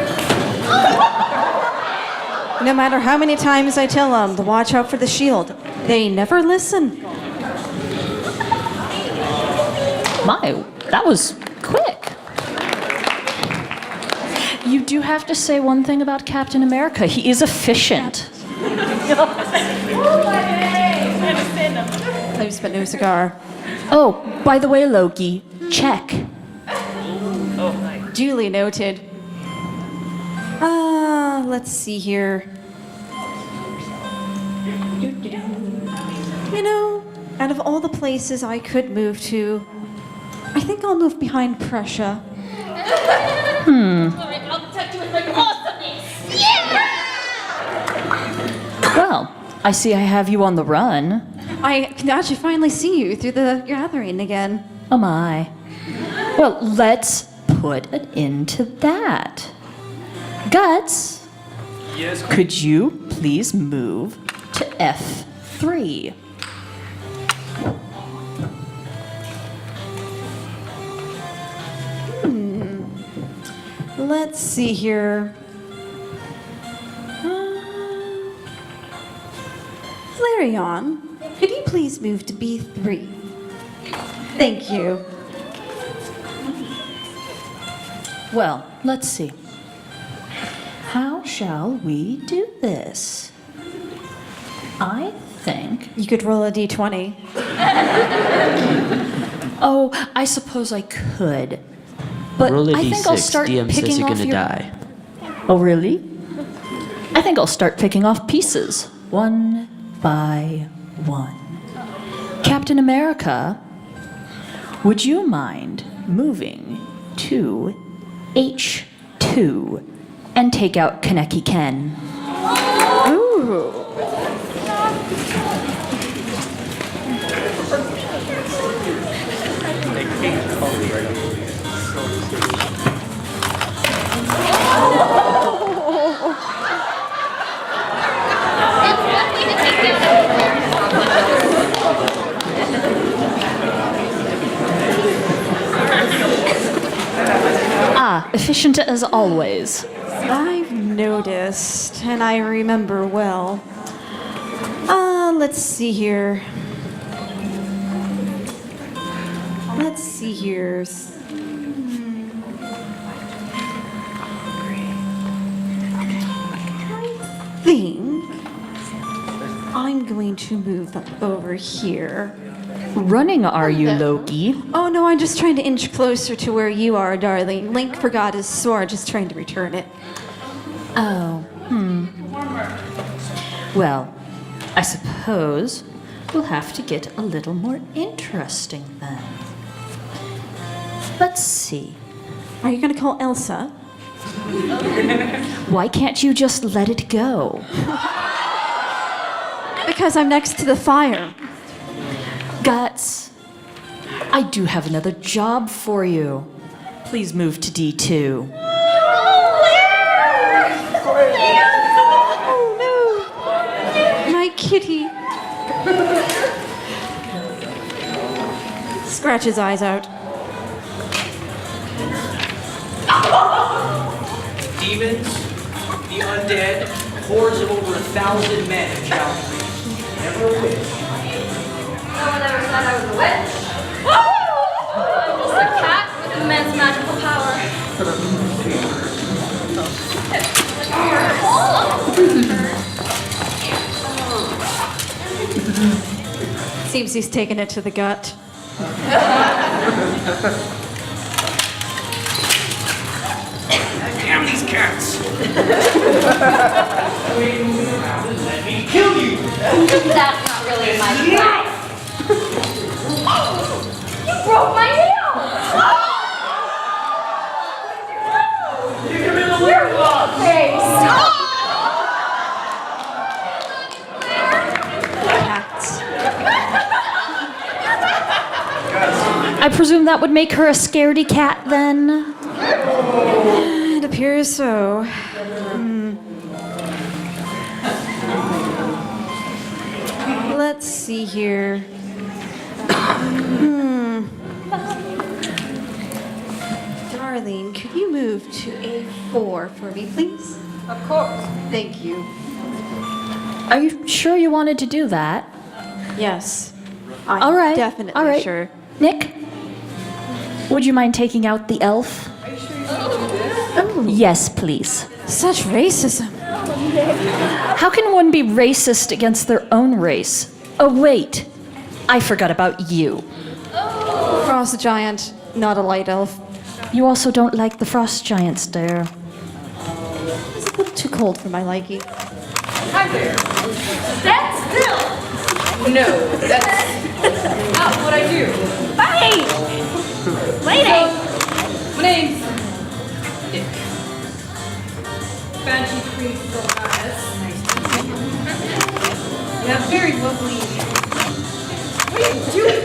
No matter how many times I tell them to watch out for the shield, they never listen. My, that was quick. You do have to say one thing about Captain America. He is efficient. Close but no cigar. Oh, by the way, Loki, check. Duly noted. Let's see here. You know, out of all the places I could move to, I think I'll move behind Prussia. I'll protect you with my awesomeness. Yeah! Well, I see I have you on the run. I can actually finally see you through the gathering again. Oh my. Well, let's put an end to that. Guts, Yes. could you please move to F3? Let's see here. Flareon, could you please move to B3? Thank you. Well, let's see. How shall we do this? I think. You could roll a d20. Oh, I suppose I could. But Roll a I think I'll d6. start DM picking says you're off gonna your... die. Oh, really? I think I'll start picking off pieces, one by one. Captain America, would you mind moving to H2 and take out KuroNekoCon? Ooh. Efficient as always. I've noticed, and I remember well. Let's see here. Let's see here. I think I'm going to move up over here. Running, are you, Loki? Oh no, I'm just trying to inch closer to where you are, darling. Link forgot his sword, just trying to return it. Oh, Well, I suppose we'll have to get a little more interesting then. Let's see. Are you gonna call Elsa? Why can't you just let it go? Because I'm next to the fire. Guts, I do have another job for you. Please move to D2. Oh no! My kitty. Scratch his eyes out. Demons, the undead, hordes of over 1,000 men in Challenge. Never a witch. No one ever said I was a witch. I'm just a cat with immense magical power. Seems he's taken it to the gut. Damn these cats! Let me kill you! That's not really my plan. You broke my nail! You give me the weird one! Cats. I presume that would make her a scaredy cat then? It appears so. Let's see here. Darling, could you move to A4 for me, please? Of course. Thank you. Are you sure you wanted to do that? Yes. I'm All right. definitely all right. sure. Nick, would you mind taking out the elf? Oh, Yes, please. such racism. How can one be racist against their own race? Oh, wait. I forgot about you. Frost giant, not a light elf. You also don't like the frost giants, dear. It's a little too cold for my liking. Hi there. Stand still! No, that's not what I do. Hey! Lady! My name's Nick. Banshee Queen Sylvanas. Nice to meet you. You have very lovely. What are you doing?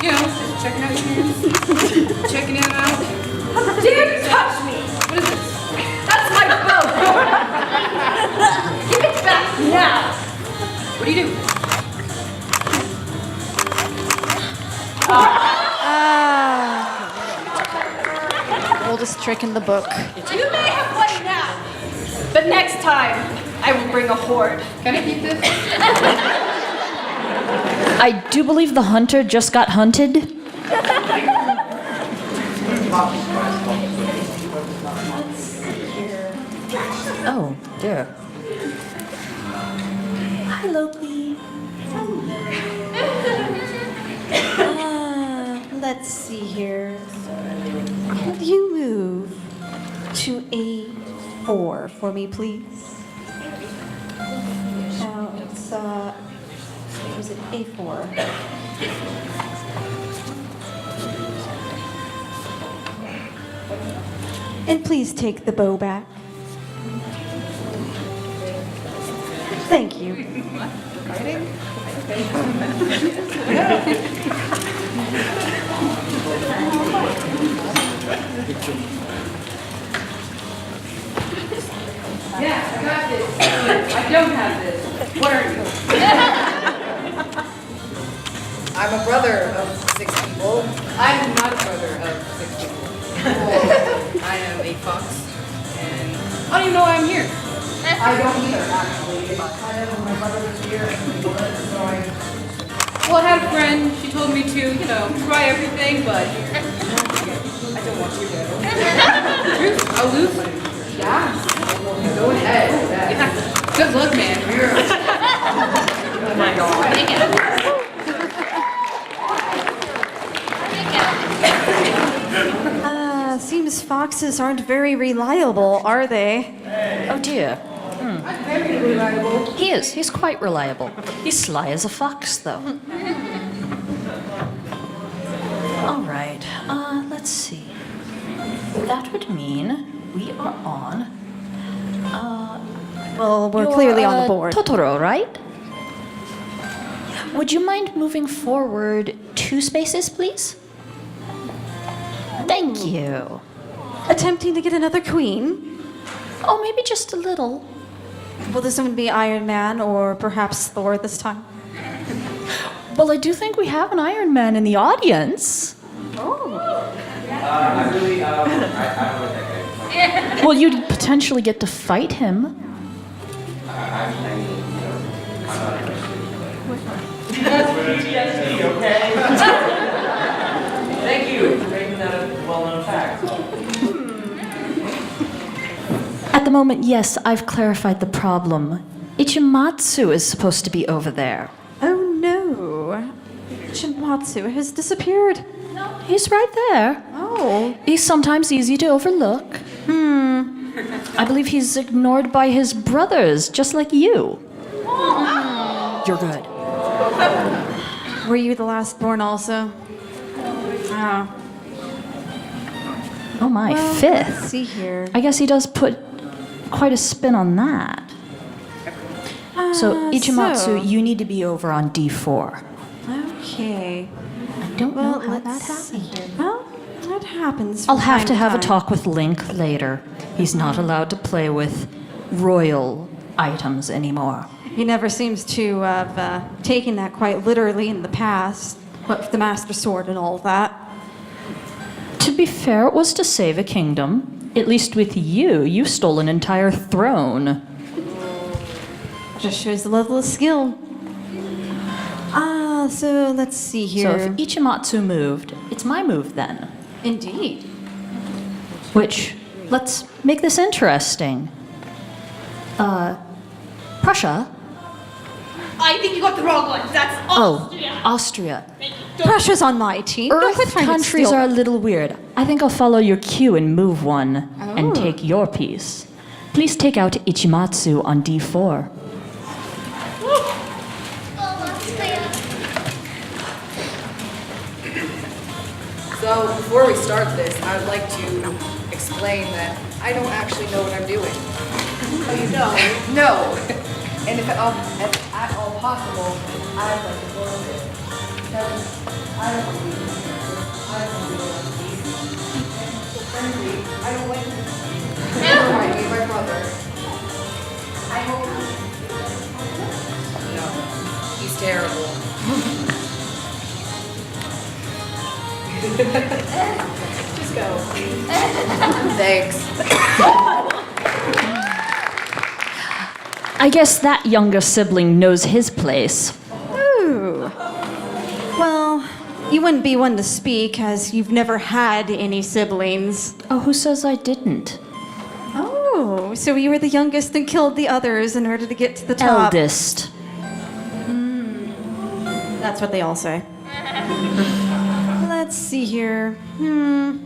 You know, just checking out your hands. Checking it out. How dare you touch me? What is this? That's my bow! Give it back now! What do you do? Oldest trick in the book. You may have won now, but next time I will bring a horde. Can I keep this? I do believe the hunter just got hunted. Oh, dear. Hi, Loki. Let's see here. Could you move to A4 for me, please? A4. And please take the bow back. Thank you. Yeah, I got this. I don't have this. What are you? I'm a brother of 6 people. I'm not a brother of 6 people. I am a fox, and How do you know I'm here? I don't either, actually. It's kind of my brother was here and he was, so Well, I had a friend. She told me to, try everything, but I don't want you to. aloof. Yeah. Go ahead. Yeah. Good luck, man. Oh my god. Seems foxes aren't very reliable, are they? Oh dear. Very reliable. He is. He's quite reliable. He's sly as a fox, though. All right. Let's see. That would mean we are on. Well, we're You're, clearly on the board. Totoro, right? Would you mind moving forward 2 spaces, please? Thank you. Attempting to get another queen? Oh, maybe just a little. Will this one be Iron Man or perhaps Thor this time? Well, I do think we have an Iron Man in the audience. Well, you'd potentially get to fight him. Thank you for making that a well-known fact. At the moment, yes, I've clarified the problem. Ichimatsu is supposed to be over there. Oh no. Shimatsu has disappeared. No, he's right there. Oh. He's sometimes easy to overlook. I believe he's ignored by his brothers, just like you. You're good. Were you the last born also? Ah. Oh my, Well, 5th. let's see here. I guess he does put quite a spin on that. So, Ichimatsu, you need to be over on D4. Okay. I don't Well, know how that let's see happened. here. Well, that happens. I'll from have time to have a time. talk with Link later. He's not allowed to play with royal items anymore. He never seems to have taken that quite literally in the past. What with the Master Sword and all that. To be fair, it was to save a kingdom. At least with you, you stole an entire throne. Just shows the level of skill. So let's see So here. if Ichimatsu moved, it's my move then. Indeed. Which, let's make this interesting. Prussia? I think you got the wrong one. That's Austria. Oh, Austria. Prussia's on my team. Don't quit Earth trying to countries steal. are a little weird. I think I'll follow your cue and move one and take your piece. Please take out Ichimatsu on D4. So before we start this, I would like to explain that I don't actually know what I'm doing. Oh, you know. No. And if at all possible, I'd like to learn it. Because I don't believe in this. I don't believe in these. Frankly, I don't like this. Never mind me, my brother. I hope. No. He's terrible. Just go. Thanks. I guess that younger sibling knows his place. Ooh. Well, you wouldn't be one to speak as you've never had any siblings. Oh, who says I didn't? Oh, so you were the youngest and killed the others in order to get to the top. Eldest. That's what they all say. Let's see here. And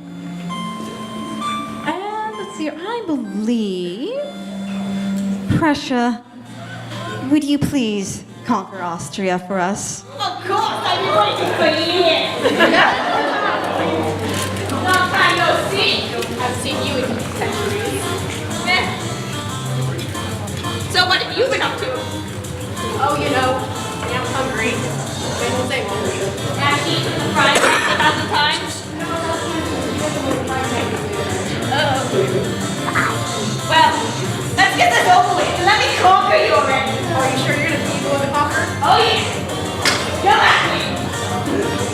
let's see here. I believe. Prussia, would you please conquer Austria for us. Of course, I've been waiting for years. Long time no see. I've seen you in centuries. So what have you been up to? Oh, you know, I'm hungry. Same old. Have you eaten the fried rice 1,000 times? Well, let's get this over with and let me conquer you already. Are you sure you're gonna be the one to conquer? Oh yeah. Come at me.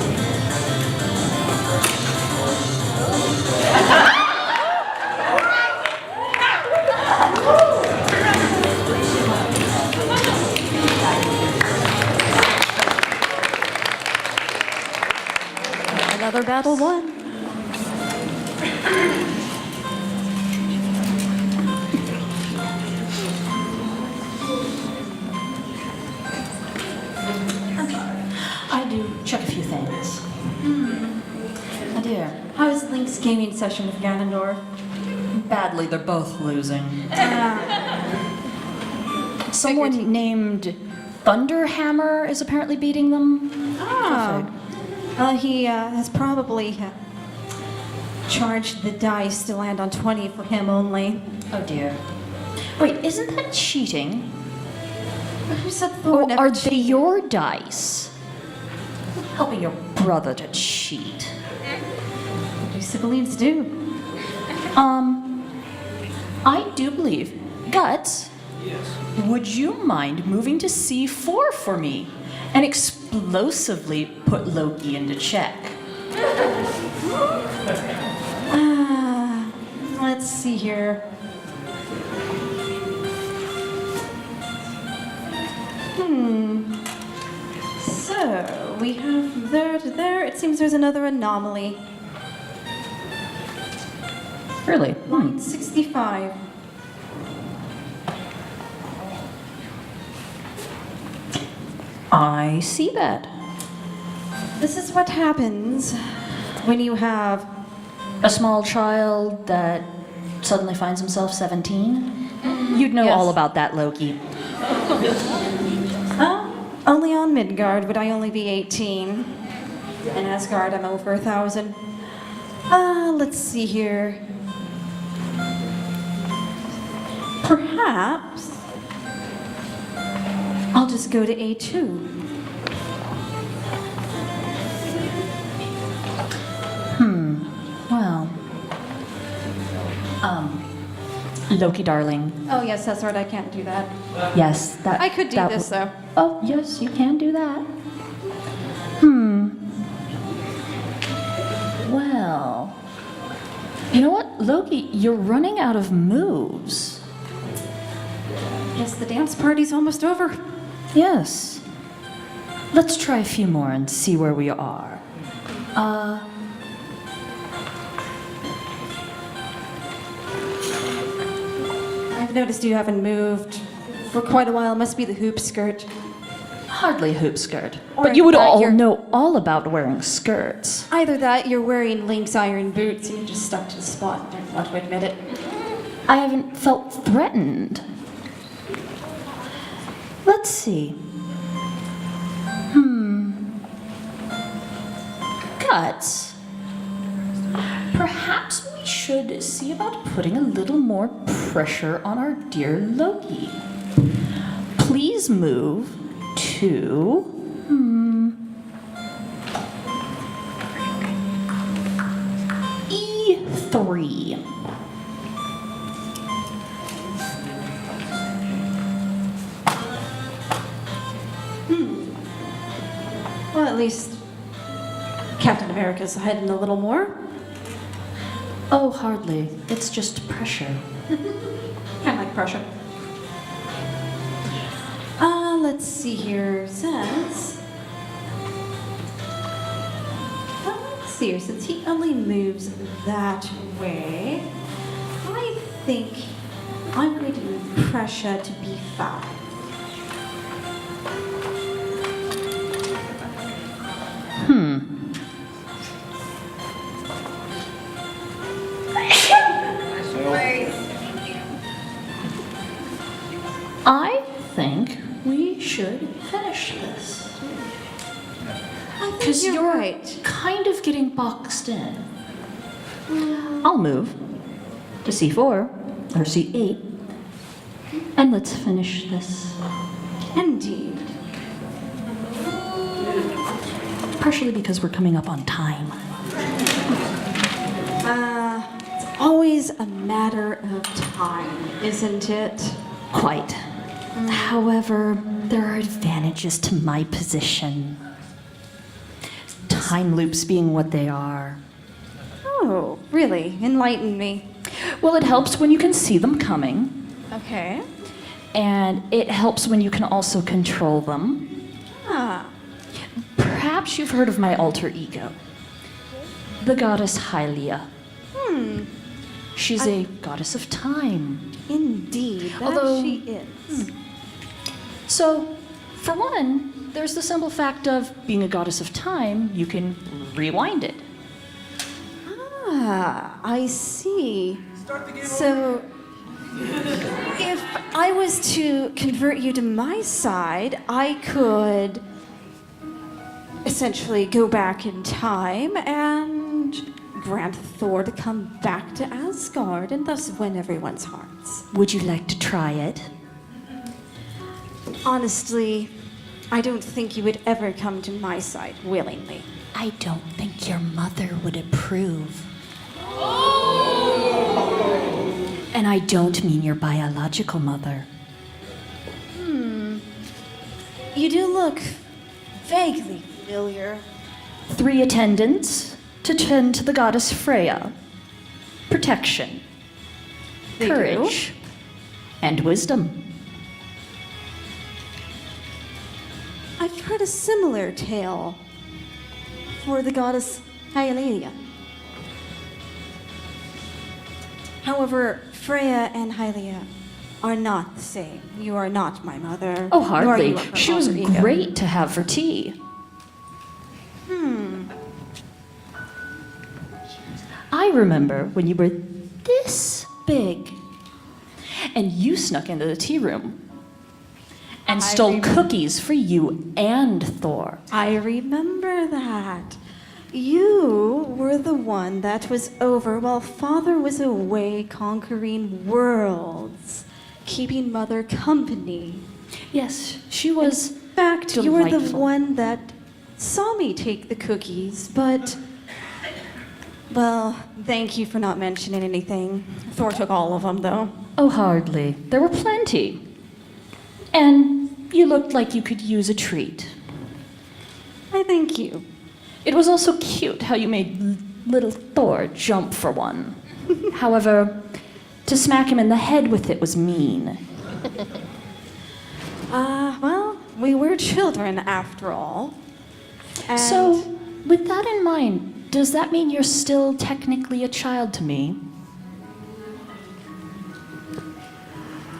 Another battle won. I do check a few things. Oh dear. How is Link's gaming session with Ganondorf? Badly, they're both losing. Someone named Thunderhammer is apparently beating them. He has probably charged the dice to land on 20 for him only. Oh dear. Wait, isn't that cheating? Who said Thor Or never are they your dice? Helping your brother to cheat. What do siblings do? I do believe. Guts? Yes. Would you mind moving to C4 for me and explosively put Loki into check? Let's see here. So, we have from there to there. It seems there's another anomaly. Really? Line 65. I see that. This is what happens when you have A small child that suddenly finds himself 17? You'd know Yes. all about that, Loki. only on Midgard would I only be 18. In Asgard, I'm over 1,000. Let's see here. Perhaps I'll just go to A2. Well, Loki, darling. Oh yes, that's right. I can't do that. Yes, that. I could do that this though. Oh, yes, you can do that. Well, you know what, Loki? You're running out of moves. Yes, the dance party's almost over. Yes. Let's try a few more and see where we are. I've noticed you haven't moved for quite a while. Must be the hoop skirt. Hardly a hoop skirt. Or But you would that all you're- know all about wearing skirts. Either that, you're wearing Link's iron boots and you're just stuck to the spot and don't want to admit it. I haven't felt threatened. Let's see. Guts. Perhaps we should see about putting a little more pressure on our dear Loki. Please move to. E3. Well, at least Captain America's hiding a little more. Oh, hardly. It's just pressure. I like pressure. Let's see here. Since since he only moves that way, I think I'm going to move pressure to B5. I think we we should finish this. I think Because you're you're right. kind of getting boxed in. I'll move to c4 or c8, and let's finish this. Indeed. Partially because we're coming up on time. It's always a matter of time, isn't it? Quite. However, there are advantages to my position. Time loops being what they are. Oh, really? Enlighten me. Well, it helps when you can see them coming, Okay. and it helps when you can also control them. Ah, Perhaps you've heard of my alter ego, the goddess Hylia. She's a goddess of time. indeed. That Although- she is. So, for one, there's the simple fact of being a goddess of time, you can rewind it. Ah, I see. So, if I was to convert you to my side, I could essentially go back in time and grant Thor to come back to Asgard and thus win everyone's hearts. Would you like to try it? Honestly, I don't think you would ever come to my side willingly. I don't think your mother would approve. And I don't mean your biological mother. You do look vaguely familiar. 3 attendants to tend to the goddess Freya. Protection, They do? courage, and wisdom. I've heard a similar tale for the goddess Hylia. However, Freya and Hylia are not the same. You are not my mother. Oh, nor are hardly. you her She was alter ego. great to have for tea. I remember when you were this big and you snuck into the tea room and stole cookies for you and Thor. I remember that. You were the one that was over while Father was away conquering worlds, keeping Mother company. Yes, she was. In fact, you were the delightful. one that saw me take the cookies, but. Well, thank you for not mentioning anything. Thor took all of them, though. Oh, hardly. There were plenty. And you looked like you could use a treat. I thank you. It was also cute how you made little Thor jump for one. However, to smack him in the head with it was mean. Well, we were children after all. And So, with that in mind, does that mean you're still technically a child to me?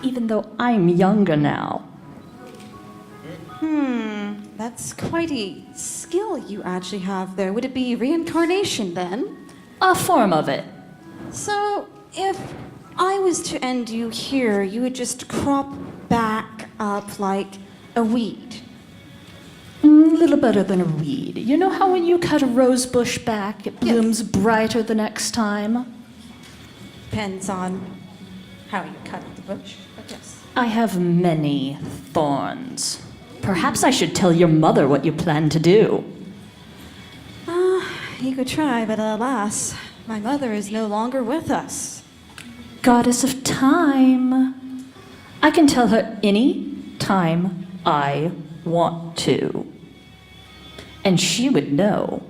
Even though I'm younger now. That's quite a skill you actually have there. Would it be reincarnation then? A form of it. So, if I was to end you here, you would just crop back up like a weed. Little better than a weed. You know how when you cut a rose bush back, it blooms brighter the next time? Depends on how you cut the bush, but yes. I have many thorns. Perhaps I should tell your mother what you plan to do. You could try, but alas, my mother is no longer with us. Goddess of time. I can tell her any time I want to. And she would know.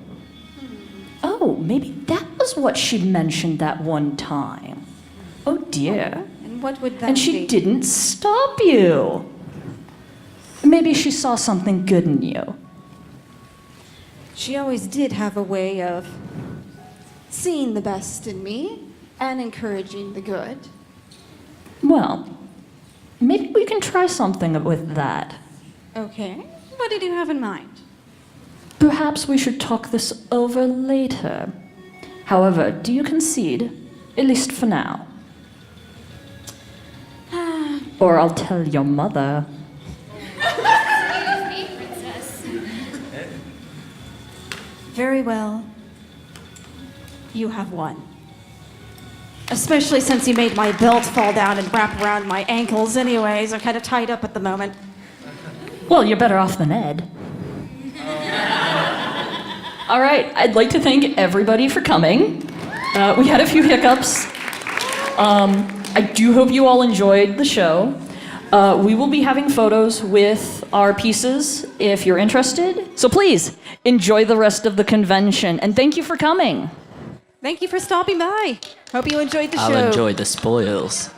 Oh, maybe that was what she mentioned that one time. Oh dear. And what would that And she be? didn't stop you. Maybe she saw something good in you. She always did have a way of seeing the best in me and encouraging the good. Well, maybe we can try something with that. Okay. What did you have in mind? Perhaps we should talk this over later. However, do you concede, at least for now? Or I'll tell your mother. Very well. You have won. Especially since you made my belt fall down and wrap around my ankles anyways. I'm kind of tied up at the moment. Well, you're better off than Ed. All right, I'd like to thank everybody for coming. We had a few hiccups. I do hope you all enjoyed the show. We will be having photos with our pieces if you're interested. So please, enjoy the rest of the convention. And thank you for coming. Thank you for stopping by. Hope you enjoyed the show. I'll enjoy the spoils.